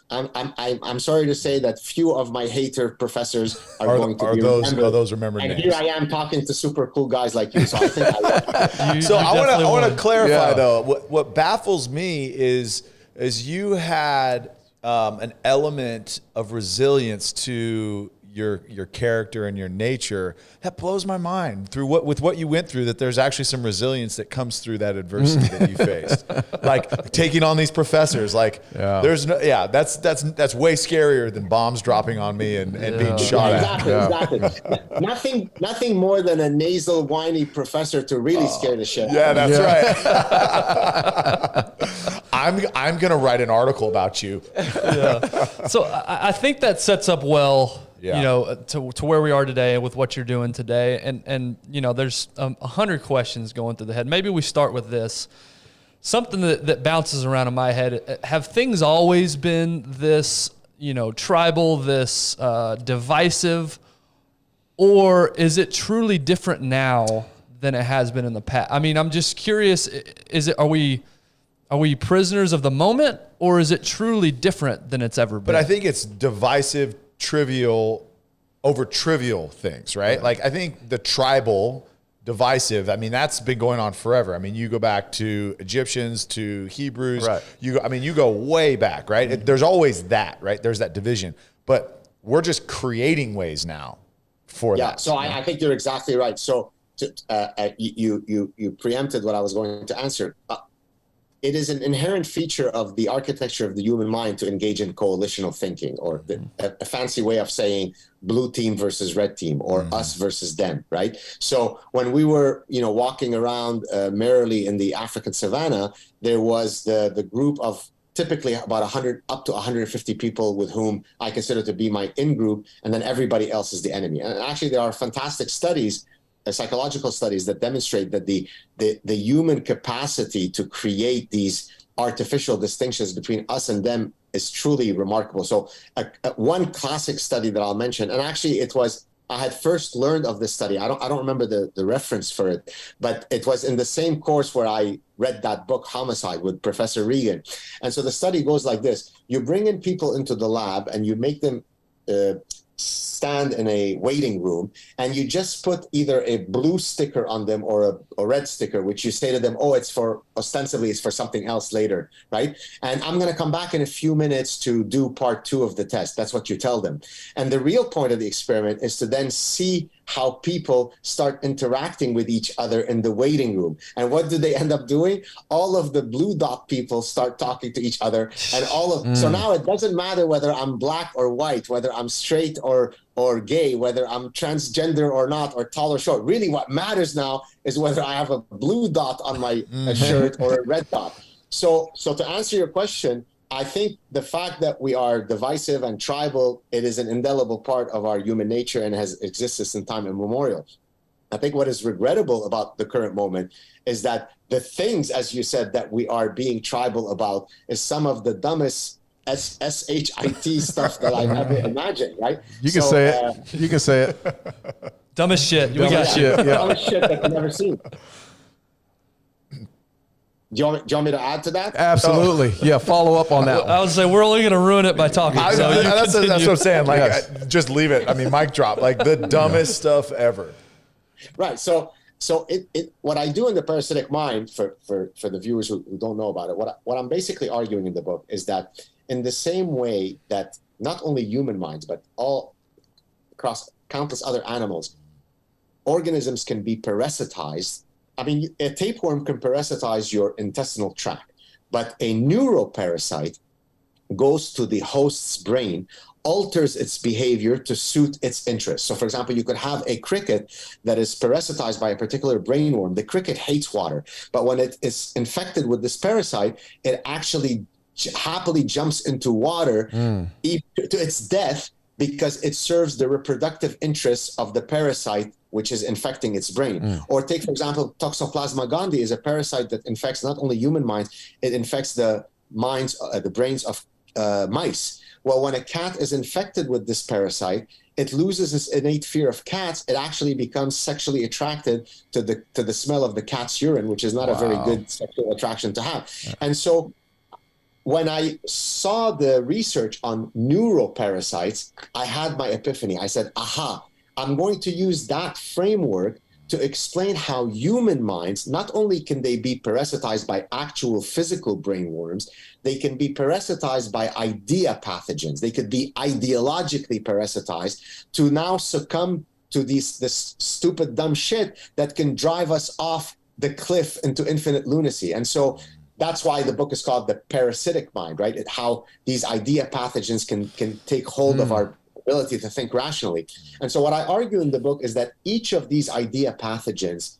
I'm sorry to say that few of my hater professors are going to be remembered. Are those remembered and names? Here I am talking to super cool guys like you. So I think I want to clarify though. What baffles me is you had an element of resilience to your character and your nature that blows my mind with what you went through, that there's actually some resilience that comes through that adversity that you faced, like taking on these professors. Like that's way scarier than bombs dropping on me and being shot at. Exactly. Nothing more than a nasal, whiny professor to really scare the shit out. Yeah, that's right. I'm gonna write an article about you. So I think that sets up well. To where we are today with what you're doing today. And there's 100 questions going through the head. Maybe we start with this. Something that bounces around in my head. Have things always been this, tribal, this divisive, or is it truly different now than it has been in the past? I mean, I'm just curious, are we prisoners of the moment, or is it truly different than it's ever been? But I think it's divisive, trivial over trivial things, right? Yeah. Like I think the tribal divisive, I mean, that's been going on forever. I mean, you go back to Egyptians, to Hebrews, right. You go way back, right? Mm-hmm. There's always that, right? There's that division, but we're just creating ways now for that. So I think you're exactly right. So you preempted what I was going to answer. It is an inherent feature of the architecture of the human mind to engage in coalitional thinking, or a fancy way of saying blue team versus red team, or us versus them, right? So when we were, walking around merrily in the African savannah, there was the group of typically about 100 up to 150 people with whom I consider to be my in-group, and then everybody else is the enemy. And actually, there are fantastic studies, psychological studies, that demonstrate that the human capacity to create these artificial distinctions between us and them is truly remarkable. So one classic study that I'll mention, and actually I had first learned of this study. I don't remember the reference for it, but it was in the same course where I read that book, Homicide, with Professor Regan. And so the study goes like this. You bring in people into the lab and you make them stand in a waiting room, and you just put either a blue sticker on them or a red sticker, which you say to them, ostensibly it's for something else later, right? And I'm going to come back in a few minutes to do part 2 of the test. That's what you tell them. And the real point of the experiment is to then see how people start interacting with each other in the waiting room. And what do they end up doing? All of the blue dot people start talking to each other, and so now it doesn't matter whether I'm black or white, whether I'm straight or gay, whether I'm transgender or not, or tall or short. Really what matters now is whether I have a blue dot on my shirt or a red dot. So to answer your question, I think the fact that we are divisive and tribal, it is an indelible part of our human nature and has existed since time immemorial. I think what is regrettable about the current moment is that the things, as you said, that we are being tribal about is some of the dumbest SHIT stuff that I've ever imagined, right? You can say it. You can say it. Dumbest shit. We got shit. Yeah. Dumbest shit that you've never seen. Do you want me to add to that? Absolutely. Yeah, follow up on that. I would say we're only going to ruin it by talking. That's what I'm saying. Like, just leave it. I mean, mic drop. Like the dumbest stuff ever. Right. So what I do in the Parasitic Mind, for the viewers who don't know about it, what I'm basically arguing in the book is that in the same way that not only human minds, but all across countless other animals, organisms can be parasitized. I mean, a tapeworm can parasitize your intestinal tract, but a neuroparasite goes to the host's brain, alters its behavior to suit its interests. So, for example, you could have a cricket that is parasitized by a particular brainworm. The cricket hates water, but when it is infected with this parasite, it actually happily jumps into water to its death because it serves the reproductive interests of the parasite which is infecting its brain. Or take, for example, Toxoplasma gondii is a parasite that infects not only human minds, it infects the minds, the brains of mice. Well, when a cat is infected with this parasite, it loses its innate fear of cats. It actually becomes sexually attracted to the smell of the cat's urine, which is not a very good sexual attraction to have. And so when I saw the research on neuroparasites, I had my epiphany. I said, aha, I'm going to use that framework to explain how human minds, not only can they be parasitized by actual physical brainworms, they can be parasitized by idea pathogens. They could be ideologically parasitized to now succumb to this stupid, dumb shit that can drive us off the cliff into infinite lunacy. And so that's why the book is called The Parasitic Mind, right? How these idea pathogens can take hold of our ability to think rationally. And so what I argue in the book is that each of these idea pathogens,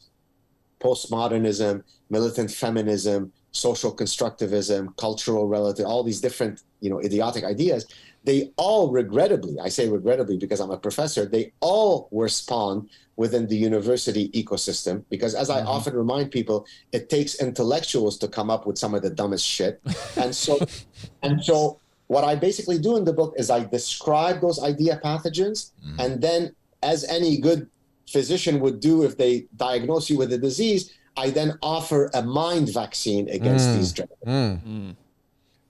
postmodernism, militant feminism, social constructivism, cultural relative, all these different, idiotic ideas, they all regrettably, I say regrettably because I'm a professor, they all were spawned within the university ecosystem, because as I often remind people, it takes intellectuals to come up with some of the dumbest shit. And so what I basically do in the book is I describe those idea pathogens, and then, as any good physician would do if they diagnose you with a disease, I then offer a mind vaccine against these drugs.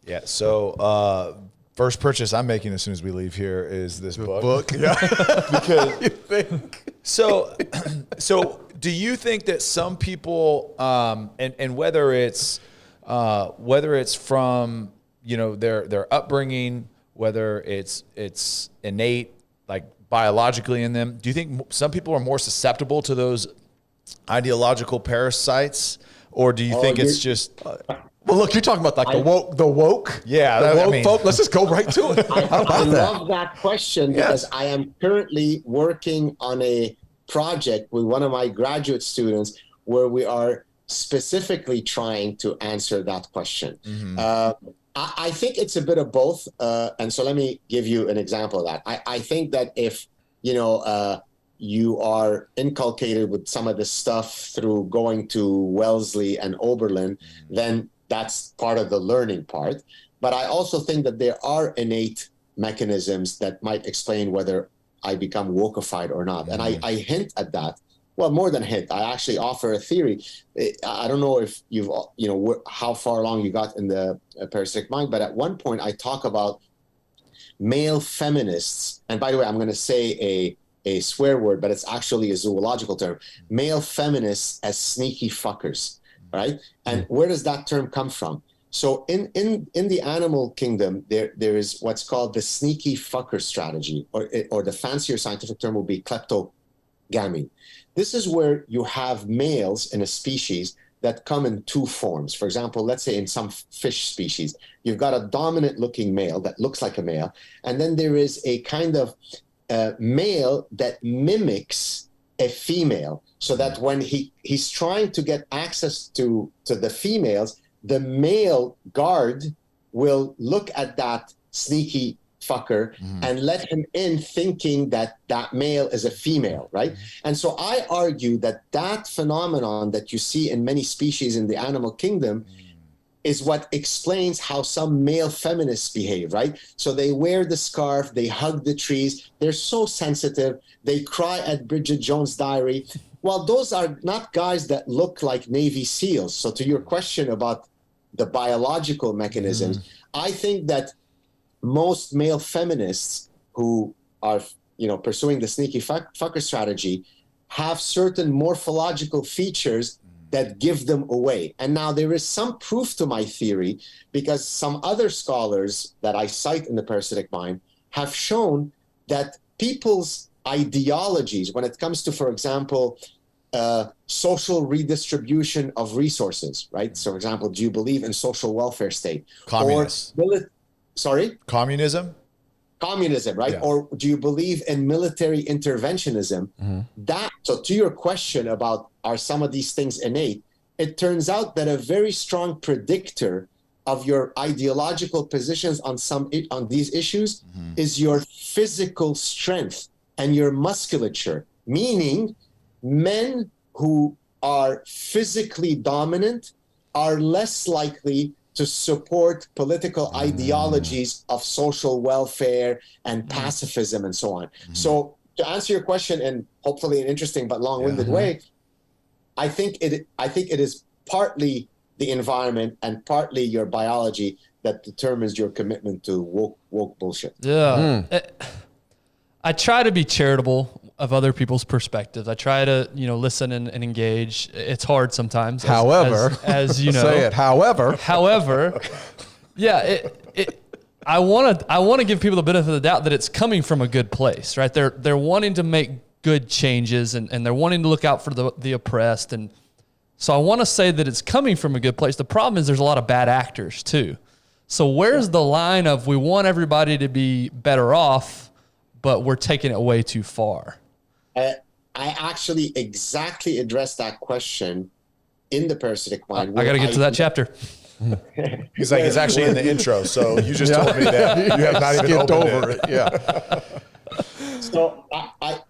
Yeah. So first purchase I'm making as soon as we leave here is this book. Yeah. Because You think? so do you think that some people, and whether it's from their upbringing, whether it's innate, like biologically in them, do you think some people are more susceptible to those ideological parasites, or do you think it's just? Well, look, you're talking about like the woke. Yeah, the woke folk. Let's just go right to it. I love that question because I am currently working on a project with one of my graduate students where we are specifically trying to answer that question. I think it's a bit of both. And so let me give you an example of that. I think that if, you are inculcated with some of this stuff through going to Wellesley and Oberlin, then that's part of the learning part. But I also think that there are innate mechanisms that might explain whether I become wokeified or not. And I hint at that. Well, more than hint, I actually offer a theory. I don't know if you've, how far along you got in the Parasitic Mind, but at one point I talk about male feminists. And by the way, I'm going to say a swear word, but it's actually a zoological term. Male feminists as sneaky fuckers, right? And where does that term come from? So in the animal kingdom, there is what's called the sneaky fucker strategy, or the fancier scientific term would be kleptogamy. This is where you have males in a species that come in two forms. For example, let's say in some fish species, you've got a dominant looking male that looks like a male, and then there is a kind of male that mimics a female, so that when he's trying to get access to the females, the male guard will look at that sneaky fucker and let him in thinking that that male is a female, right? And so I argue that phenomenon that you see in many species in the animal kingdom is what explains how some male feminists behave, right? So they wear the scarf, they hug the trees, they're so sensitive, they cry at Bridget Jones' Diary. Well, those are not guys that look like Navy SEALs. So to your question about the biological mechanisms, I think that most male feminists who are, pursuing the sneaky fucker strategy have certain morphological features that give them away. And now there is some proof to my theory, because some other scholars that I cite in the Parasitic Mind have shown that people's ideologies, when it comes to, for example, social redistribution of resources, right? So, for example, do you believe in social welfare state? Communist. Sorry? Communism, right? Yeah. Or do you believe in military interventionism? So to your question about are some of these things innate, it turns out that a very strong predictor of your ideological positions on these issues is your physical strength and your musculature, meaning men who are physically dominant are less likely to support political ideologies of social welfare and pacifism and so on. So to answer your question in hopefully an interesting but long-winded way, I think it is partly the environment and partly your biology that determines your commitment to woke bullshit. Yeah. I try to be charitable of other people's perspectives. I try to, listen and engage. It's hard sometimes. However, as you know, say it. However, yeah, I want to give people the benefit of the doubt that it's coming from a good place, right? They're wanting to make good changes and they're wanting to look out for the oppressed. And so I want to say that it's coming from a good place. The problem is there's a lot of bad actors too. So where's the line of we want everybody to be better off, but we're taking it way too far? I actually exactly addressed that question in the Parasitic Mind. I got to get to that chapter. He's like, it's actually in the intro. So you just told me that you have not even opened over it. Yeah.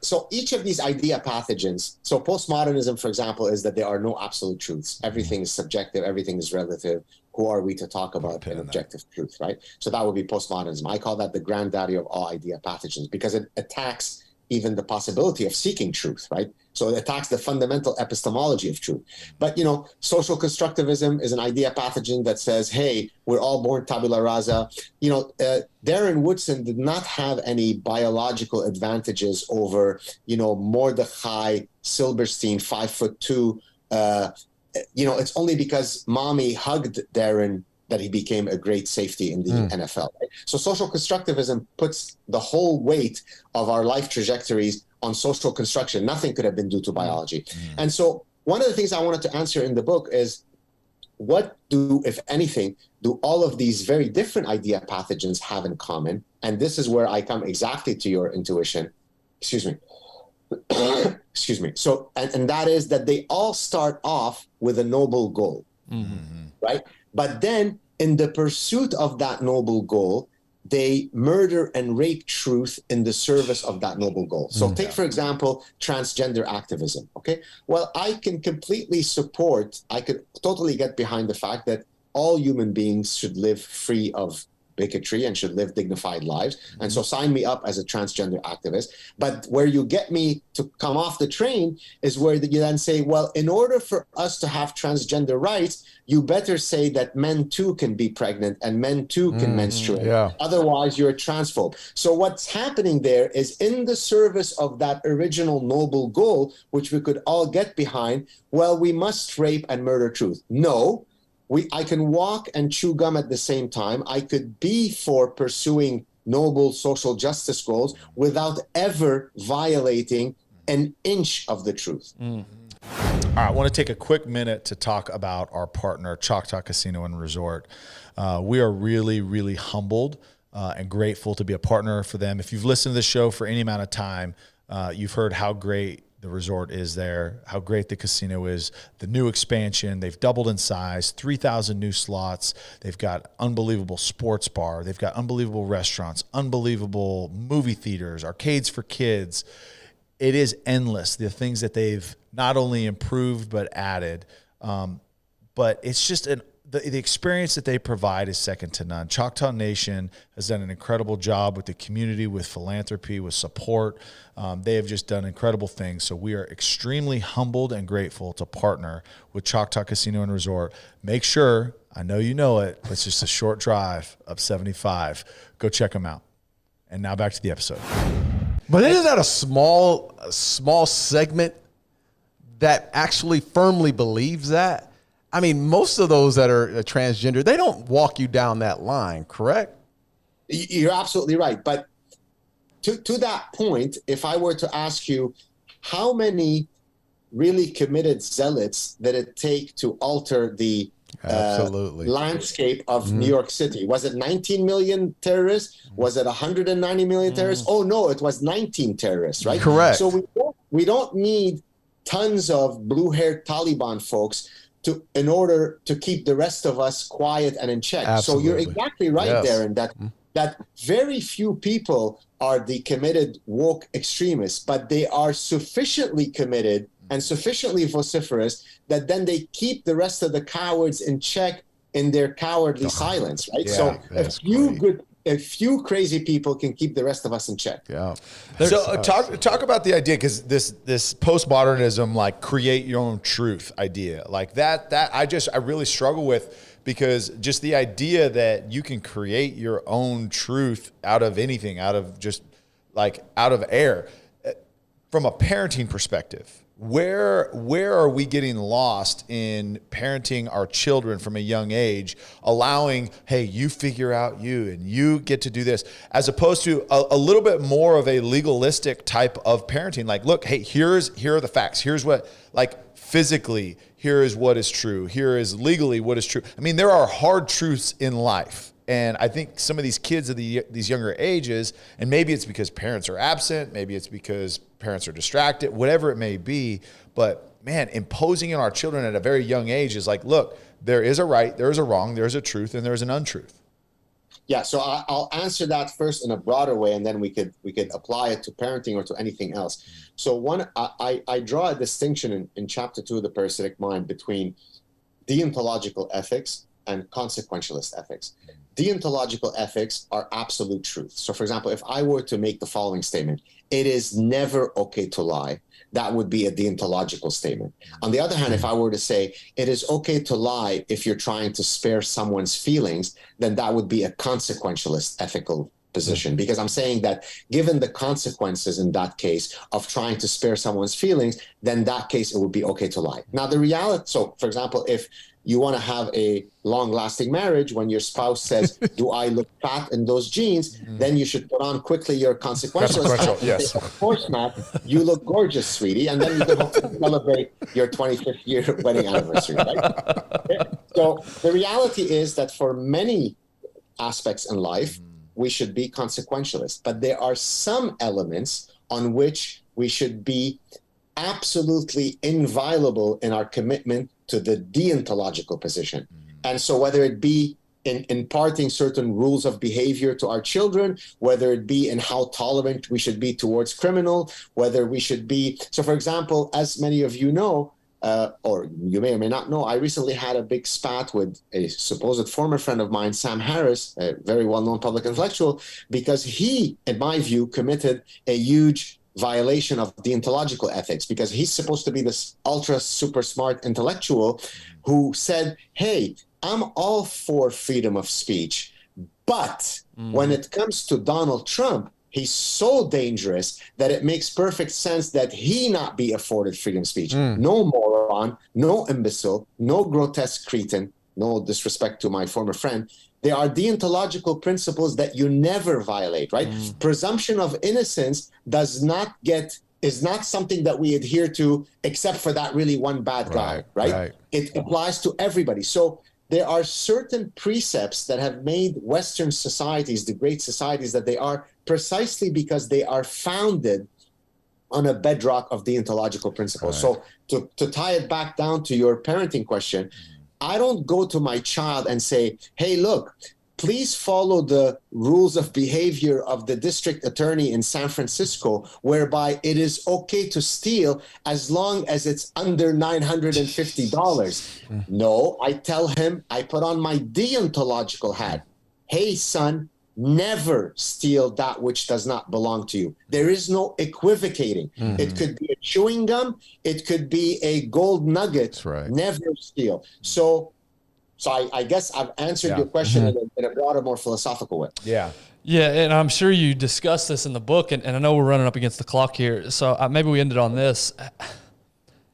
So each of these idea pathogens, so postmodernism, for example, is that there are no absolute truths. Everything is subjective. Everything is relative. Who are we to talk about an objective truth, right? So that would be postmodernism. I call that the granddaddy of all idea pathogens because it attacks even the possibility of seeking truth, right? So it attacks the fundamental epistemology of truth. But, social constructivism is an idea pathogen that says, hey, we're all born tabula rasa. Darren Woodson did not have any biological advantages over, Mordechai Silberstein, 5'2". It's only because mommy hugged Darren that he became a great safety in the NFL. Right? So social constructivism puts the whole weight of our life trajectories on social construction. Nothing could have been due to biology. And so one of the things I wanted to answer in the book is what do, if anything, do all of these very different idea pathogens have in common? And this is where I come exactly to your intuition. Excuse me. So, and that is that they all start off with a noble goal, right? But then in the pursuit of that noble goal, they murder and rape truth in the service of that noble goal. So take, for example, transgender activism, okay? Well, I could totally get behind the fact that all human beings should live free of bigotry and should live dignified lives. And so sign me up as a transgender activist. But where you get me to come off the train is where you then say, well, in order for us to have transgender rights, you better say that men too can be pregnant and men too can menstruate. Yeah. Otherwise, you're a transphobe. So what's happening there is in the service of that original noble goal, which we could all get behind, well, we must rape and murder truth. No. I can walk and chew gum at the same time. I could be for pursuing noble social justice goals without ever violating an inch of the truth. All right, I want to take a quick minute to talk about our partner, Choctaw Casino and Resort. We are really, really humbled and grateful to be a partner for them. If you've listened to the show for any amount of time, you've heard how great the resort is there, how great the casino is, the new expansion. They've doubled in size, 3,000 new slots. They've got unbelievable sports bar. They've got unbelievable restaurants, unbelievable movie theaters, arcades for kids. It is endless, the things that they've not only improved but added. But it's just the experience that they provide is second to none. Choctaw Nation has done an incredible job with the community, with philanthropy, with support. They have just done incredible things. So we are extremely humbled and grateful to partner with Choctaw Casino and Resort. Make sure, I know you know it, but it's just a short drive up 75. Go check them out. And now back to the episode. But isn't that a small segment that actually firmly believes that, I mean, most of those that are transgender, they don't walk you down that line, correct? You're absolutely right. But to that point, if I were to ask you, how many really committed zealots did it take to alter the landscape of New York City? Was it 19 million terrorists? Was it 190 million terrorists? Oh no, it was 19 terrorists, right? Correct. So we don't need tons of blue-haired Taliban folks in order to keep the rest of us quiet and in check. Absolutely. So you're exactly right, Yes. Darren, that very few people are the committed woke extremists, but they are sufficiently committed and sufficiently vociferous that then they keep the rest of the cowards in check in their cowardly silence, right? Yeah, So that's a few crazy people can keep the rest of us in check. Yeah. So talk about the idea, because this postmodernism, like create your own truth idea, like that I really struggle with, because just the idea that you can create your own truth out of anything, out of air, from a parenting perspective. Where are we getting lost in parenting our children from a young age, allowing, hey, you figure out you and you get to do this, as opposed to a little bit more of a legalistic type of parenting? Like, look, hey, here are the facts. Here's what, like, physically, here is what is true. Here is legally what is true. I mean, there are hard truths in life. And I think some of these kids of these younger ages, and maybe it's because parents are absent, maybe it's because parents are distracted, whatever it may be, but man, imposing on our children at a very young age is like, look, there is a right, there is a wrong, there is a truth, and there is an untruth. Yeah, so I'll answer that first in a broader way, and then we could apply it to parenting or to anything else. So I draw a distinction in chapter 2 of the Parasitic Mind between deontological ethics and consequentialist ethics. Deontological ethics are absolute truth. So, for example, if I were to make the following statement, it is never okay to lie, that would be a deontological statement. On the other hand, if I were to say it is okay to lie if you're trying to spare someone's feelings, then that would be a consequentialist ethical position, because I'm saying that given the consequences in that case of trying to spare someone's feelings, then in that case it would be okay to lie. Now the reality, so for example, if you want to have a long-lasting marriage, when your spouse says, do I look fat in those jeans, then you should put on quickly your consequential. Yes. Of course not. You look gorgeous, sweetie. And then you can hopefully celebrate your 25th year wedding anniversary, right? So the reality is that for many aspects in life, we should be consequentialist. But there are some elements on which we should be absolutely inviolable in our commitment to the deontological position. And so whether it be in imparting certain rules of behavior to our children, whether it be in how tolerant we should be towards criminal, whether we should be, so for example, as many of you know, or you may or may not know, I recently had a big spat with a supposed former friend of mine, Sam Harris, a very well-known public intellectual, because he, in my view, committed a huge violation of deontological ethics, because he's supposed to be this ultra super smart intellectual who said, hey, I'm all for freedom of speech, but when it comes to Donald Trump, he's so dangerous that it makes perfect sense that he not be afforded freedom of speech. No moron, no imbecile, no grotesque cretin, no disrespect to my former friend. There are deontological principles that you never violate, right? Presumption of innocence is not something that we adhere to except for that really one bad guy, right? It applies to everybody. So there are certain precepts that have made Western societies the great societies that they are, precisely because they are founded on a bedrock of deontological principles. So to tie it back down to your parenting question, I don't go to my child and say, hey, look, please follow the rules of behavior of the district attorney in San Francisco, whereby it is okay to steal as long as it's under $950. No, I tell him, I put on my deontological hat. Hey, son, never steal that which does not belong to you. There is no equivocating. It could be a chewing gum. It could be a gold nugget. That's right. Never steal. So I guess I've answered your question in a broader, more philosophical way. Yeah. Yeah, and I'm sure you discussed this in the book, and I know we're running up against the clock here, so maybe we ended on this.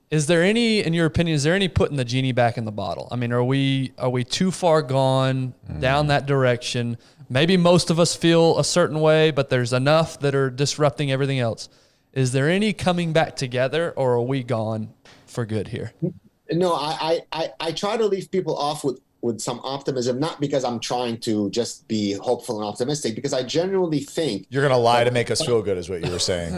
Is there any, in your opinion, is there any putting the genie back in the bottle? I mean, are we too far gone down that direction? Maybe most of us feel a certain way, but there's enough that are disrupting everything else. Is there any coming back together, or are we gone for good here? No, I try to leave people off with some optimism, not because I'm trying to just be hopeful and optimistic, because I genuinely think you're going to lie to make us feel good is what you were saying.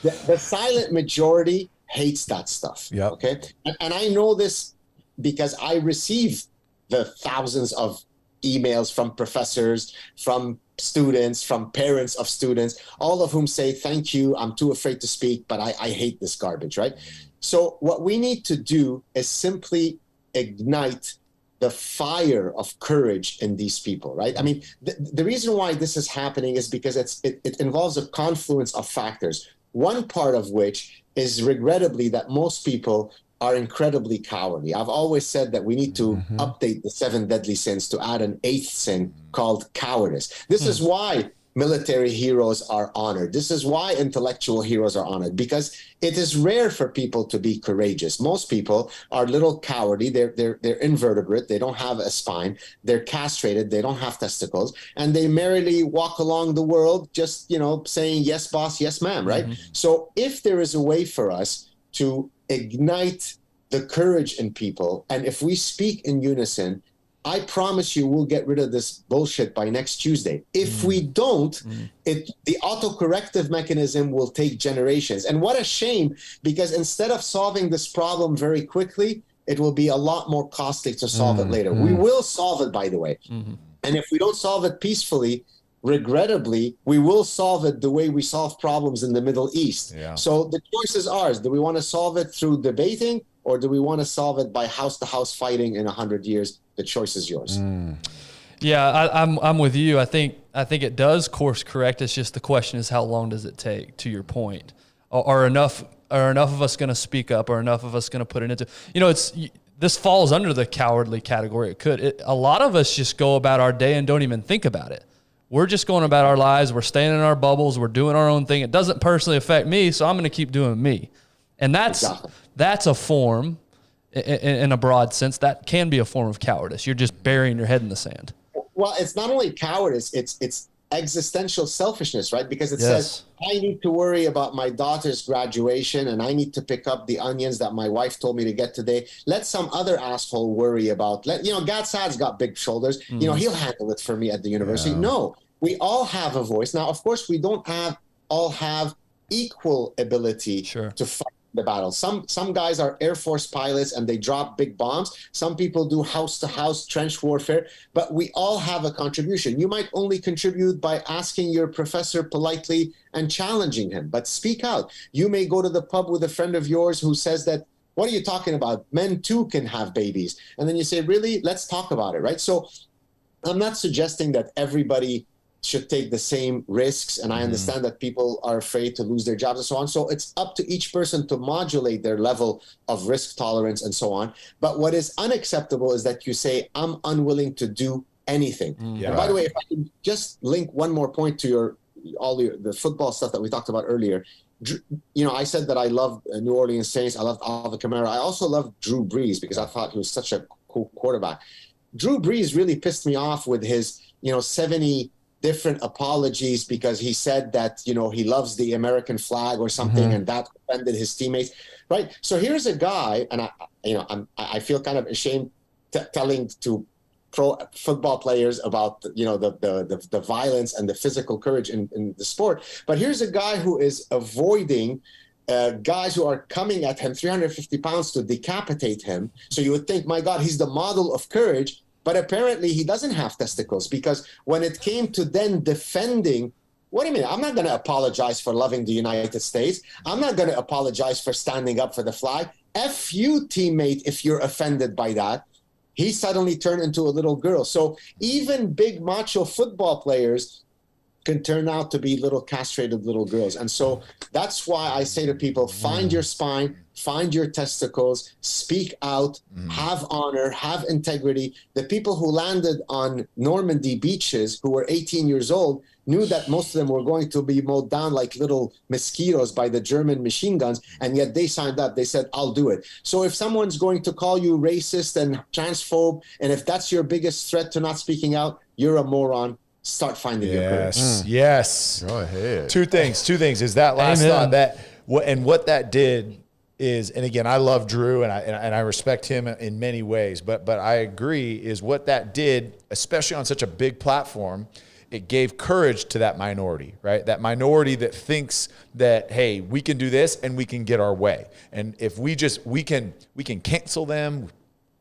The silent majority hates that stuff. Yep. Okay. And I know this because I receive the thousands of emails from professors, from students, from parents of students, all of whom say, thank you, I'm too afraid to speak, but I hate this garbage, right? So what we need to do is simply ignite the fire of courage in these people, right? I mean, the reason why this is happening is because it involves a confluence of factors, one part of which is regrettably that most people are incredibly cowardly. I've always said that we need to update the 7 deadly sins to add an 8th sin called cowardice. This is why military heroes are honored. This is why intellectual heroes are honored, because it is rare for people to be courageous. Most people are a little cowardly. They're invertebrate. They don't have a spine. They're castrated. They don't have testicles, and they merrily walk along the world just, saying, yes, boss, yes, ma'am, right? So if there is a way for us to ignite the courage in people, and if we speak in unison, I promise you we'll get rid of this bullshit by next Tuesday. If we don't, the autocorrective mechanism will take generations. And what a shame, because instead of solving this problem very quickly, it will be a lot more costly to solve it later. We will solve it, by the way. And if we don't solve it peacefully, regrettably, we will solve it the way we solve problems in the Middle East. Yeah. So the choice is ours. Do we want to solve it through debating, or do we want to solve it by house-to-house fighting in 100 years? The choice is yours. Yeah, I'm with you. I think it does course correct. It's just the question is, how long does it take? To your point, are enough of us going to speak up? Are enough of us going to put it into? This falls under the cowardly category. It could. A lot of us just go about our day and don't even think about it. We're just going about our lives. We're staying in our bubbles. We're doing our own thing. It doesn't personally affect me, so I'm going to keep doing me. And that's a form. In a broad sense, that can be a form of cowardice. You're just burying your head in the sand. Well, it's not only cowardice, it's existential selfishness, right? Because it says, I need to worry about my daughter's graduation, and I need to pick up the onions that my wife told me to get today. Let some other asshole worry about, Gad Saad's got big shoulders. He'll handle it for me at the university. Yeah. No, we all have a voice. Now, of course, we don't all have equal ability to fight the battle. Some guys are Air Force pilots and they drop big bombs. Some people do house-to-house trench warfare, but we all have a contribution. You might only contribute by asking your professor politely and challenging him, but speak out. You may go to the pub with a friend of yours who says that, what are you talking about? Men too can have babies. And then you say, really? Let's talk about it, right? So I'm not suggesting that everybody should take the same risks. And I understand that people are afraid to lose their jobs and so on. So it's up to each person to modulate their level of risk tolerance and so on. But what is unacceptable is that you say, I'm unwilling to do anything. Yeah. And by the way, if I can just link one more point to the football stuff that we talked about earlier. I said that I loved New Orleans Saints. I loved Alvin Kamara. I also loved Drew Brees because I thought he was such a cool quarterback. Drew Brees really pissed me off with his, 70 different apologies because he said that, he loves the American flag or something, and that offended his teammates, right? So here's a guy, and I feel kind of ashamed telling to pro football players about, the violence and the physical courage in the sport. But here's a guy who is avoiding guys who are coming at him 350 pounds to decapitate him. So you would think, my God, he's the model of courage. But apparently he doesn't have testicles, because when it came to then defending, what do you mean? I'm not going to apologize for loving the United States. I'm not going to apologize for standing up for the flag. F you, teammate, if you're offended by that. He suddenly turned into a little girl. So even big macho football players can turn out to be little castrated little girls. And so that's why I say to people, find your spine, find your testicles, speak out, have honor, have integrity. The people who landed on Normandy beaches who were 18 years old, knew that most of them were going to be mowed down like little mosquitoes by the German machine guns, and yet they signed up. They said, I'll do it. So if someone's going to call you racist and transphobe, and if that's your biggest threat to not speaking out, you're a moron. Start finding your courage. Yes. Go ahead. Two things is that last thought that what that did is, and again, I love Drew and I respect him in many ways, but I agree is what that did, especially on such a big platform, it gave courage to that minority, right? That minority that thinks that, hey, we can do this and we can get our way. And if we can cancel them,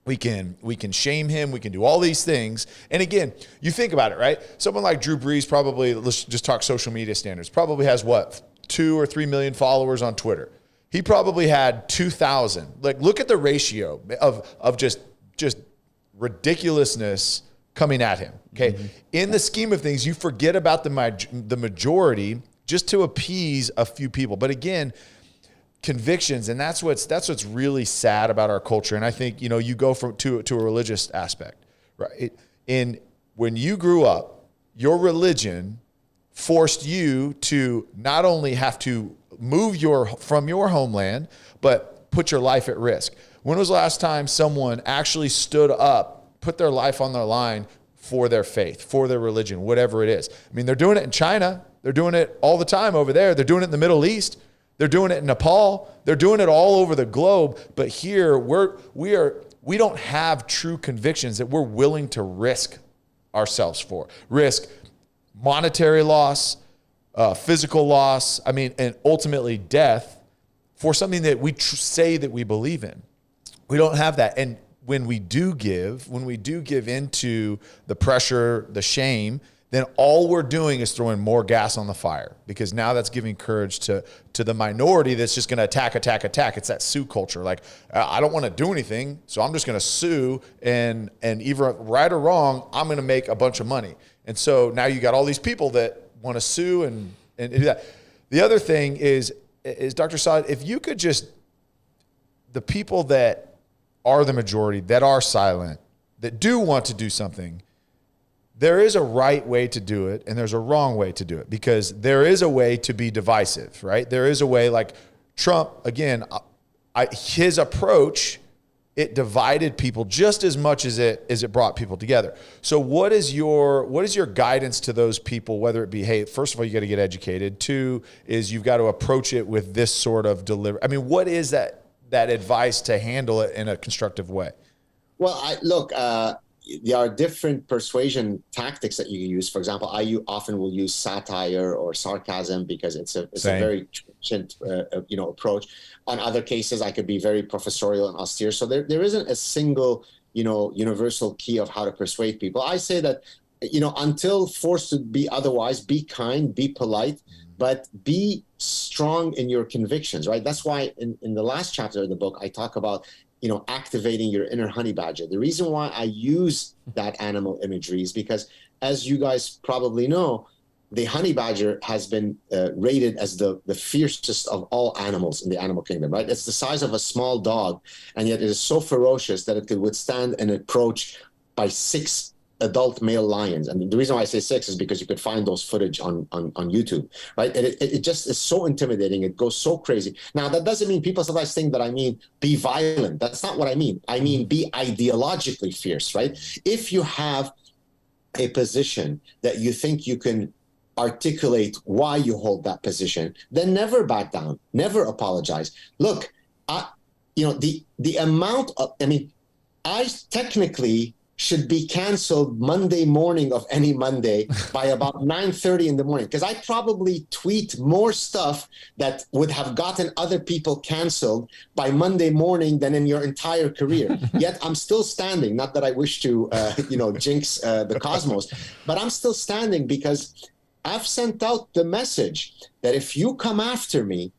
we can shame him. We can do all these things. And again, you think about it, right? Someone like Drew Brees probably, let's just talk social media standards, probably has 2 or 3 million followers on Twitter. He probably had 2,000. Like, look at the ratio of just ridiculousness coming at him. Okay, in the scheme of things, you forget about the majority just to appease a few people. But again, convictions, and that's what's really sad about our culture. And I think you go to a religious aspect, right? When you grew up, your religion forced you to not only have to move from your homeland, but put your life at risk. When was the last time someone actually stood up, put their life on the line for their faith, for their religion, whatever it is? I mean, they're doing it in China. They're doing it all the time over there. They're doing it in the Middle East. They're doing it in Nepal. They're doing it all over the globe. But here we don't have true convictions that we're willing to risk ourselves for. Risk monetary loss, physical loss, and ultimately death for something that we say that we believe in. We don't have that. And when we do give into the pressure, the shame, then all we're doing is throwing more gas on the fire, because now that's giving courage to the minority that's just going to attack. It's that sue culture. Like, I don't want to do anything, so I'm just going to sue, and either right or wrong, I'm going to make a bunch of money. And so now you got all these people that want to sue and do that. The other thing is Dr. Saad, if you could the people that are the majority, that are silent, that do want to do something, there is a right way to do it and there's a wrong way to do it, because there is a way to be divisive, right? There is a way, like Trump, again, his approach, it divided people just as much as it brought people together. So what is your guidance to those people, whether it be, hey, first of all, you got to get educated. 2 is you've got to approach it with this sort of delivery. I mean, what is that advice to handle it in a constructive way? Well, there are different persuasion tactics that you can use. For example, I often will use satire or sarcasm because it's a very efficient approach. On other cases, I could be very professorial and austere. So there isn't a single universal key of how to persuade people. I say that until forced to be otherwise, be kind, be polite, but be strong in your convictions. Right. That's why in the last chapter of the book I talk about activating your inner honey badger. The reason why I use that animal imagery is because, as you guys probably know, the honey badger has been rated as the fiercest of all animals in the animal kingdom, right? It's the size of a small dog, and yet it is so ferocious that it could withstand an approach by 6 adult male lions. And the reason why I say 6 is because you could find those footage on YouTube, right? And it just is so intimidating. It goes so crazy. Now, that doesn't mean people sometimes think that I mean be violent. That's not what I mean. I mean be ideologically fierce, right? If you have a position that you think you can articulate why you hold that position, then never back down, never apologize. Look, the amount of, I technically should be canceled Monday morning of any Monday by about 9:30 in the morning, because I probably tweet more stuff that would have gotten other people canceled by Monday morning than in your entire career. Yet I'm still standing. Not that I wish to, jinx the cosmos, but I'm still standing because I've sent out the message that if you come after me,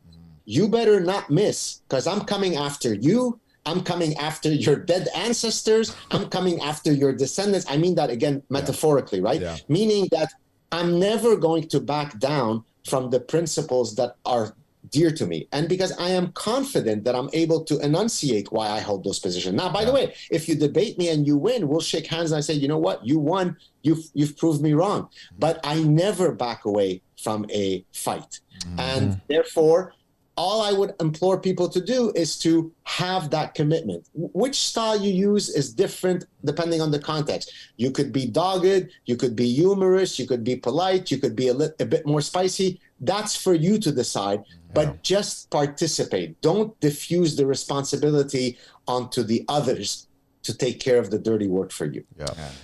you better not miss, because I'm coming after you. I'm coming after your dead ancestors. I'm coming after your descendants. I mean that, again, metaphorically, right? Yeah. Meaning that I'm never going to back down from the principles that are dear to me, and because I am confident that I'm able to enunciate why I hold those positions. Now, by the way, if you debate me and you win, we'll shake hands and I say, you know what, you won, you've proved me wrong. But I never back away from a fight. And therefore, all I would implore people to do is to have that commitment. Which style you use is different depending on the context. You could be dogged, you could be humorous, you could be polite, you could be a bit more spicy. That's for you to decide, but just participate. Don't diffuse the responsibility onto the others to take care of the dirty work for you.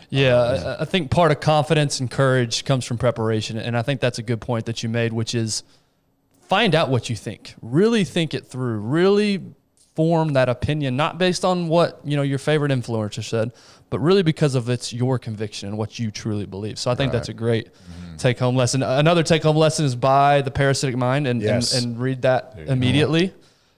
Yeah, I think part of confidence and courage comes from preparation. And I think that's a good point that you made, which is find out what you think. Really think it through. Really form that opinion, not based on what your favorite influencer said, but really because of your conviction and what you truly believe. So I think that's a great take-home lesson. Another take-home lesson is buy The Parasitic Mind and read that immediately.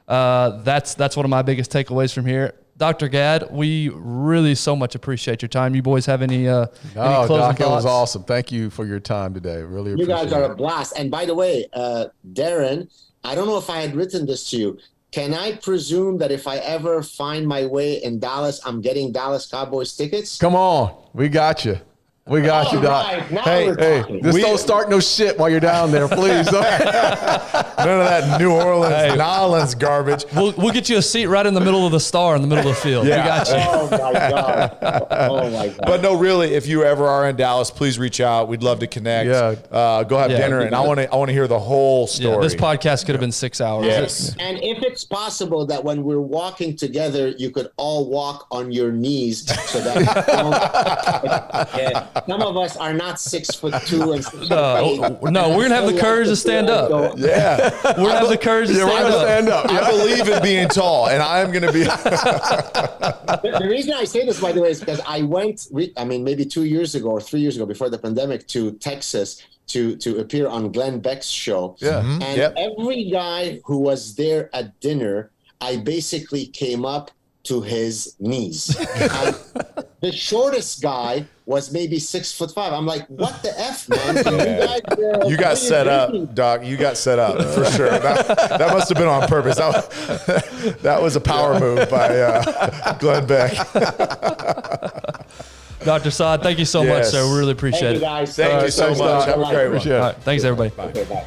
That's one of my biggest takeaways from here. Dr. Gad, we really so much appreciate your time. You boys have any closing Doc, thoughts? it was awesome. Thank you for your time today. Really appreciate it. You guys are a blast. And by the way, Darren, I don't know if I had written this to you. Can I presume that if I ever find my way in Dallas, I'm getting Dallas Cowboys tickets? Come on. We got you. We got you, Doc. Right, now Hey, we're talking. just don't start no shit while you're down there, please. None of that New Orleans, Nolans garbage. We'll get you a seat right in the middle of the star in the middle of the field. Yeah. We got you. Oh my God. Oh my God. But no, really, if you ever are in Dallas, please reach out. We'd love to connect. Go have dinner, and I want to hear the whole story. Yeah, this podcast could have been 6 hours. Yes. And if it's possible that when we're walking together, you could all walk on your knees so that some of us are not 6'2" and 6'8". No, we're gonna have the courage to stand up. Yeah. We're gonna have the courage to stand up. I believe in being tall, and I am going to be. The reason I say this, by the way, is because I went, maybe 2 years ago or 3 years ago, before the pandemic, to Texas to appear on Glenn Beck's show. Yeah. And every guy who was there at dinner, I basically came up to his knees. And the shortest guy was maybe 6'5". I'm like, what the F, man? You got set up, Doc. You got set up for sure. That must have been on purpose. That was a power move by Glenn Beck. Dr. Saad, thank you so much, sir. We really appreciate Thank you, it. guys. Thank you so much. Doc. Have a great one. Appreciate it. All right, thanks, everybody. Okay, bye.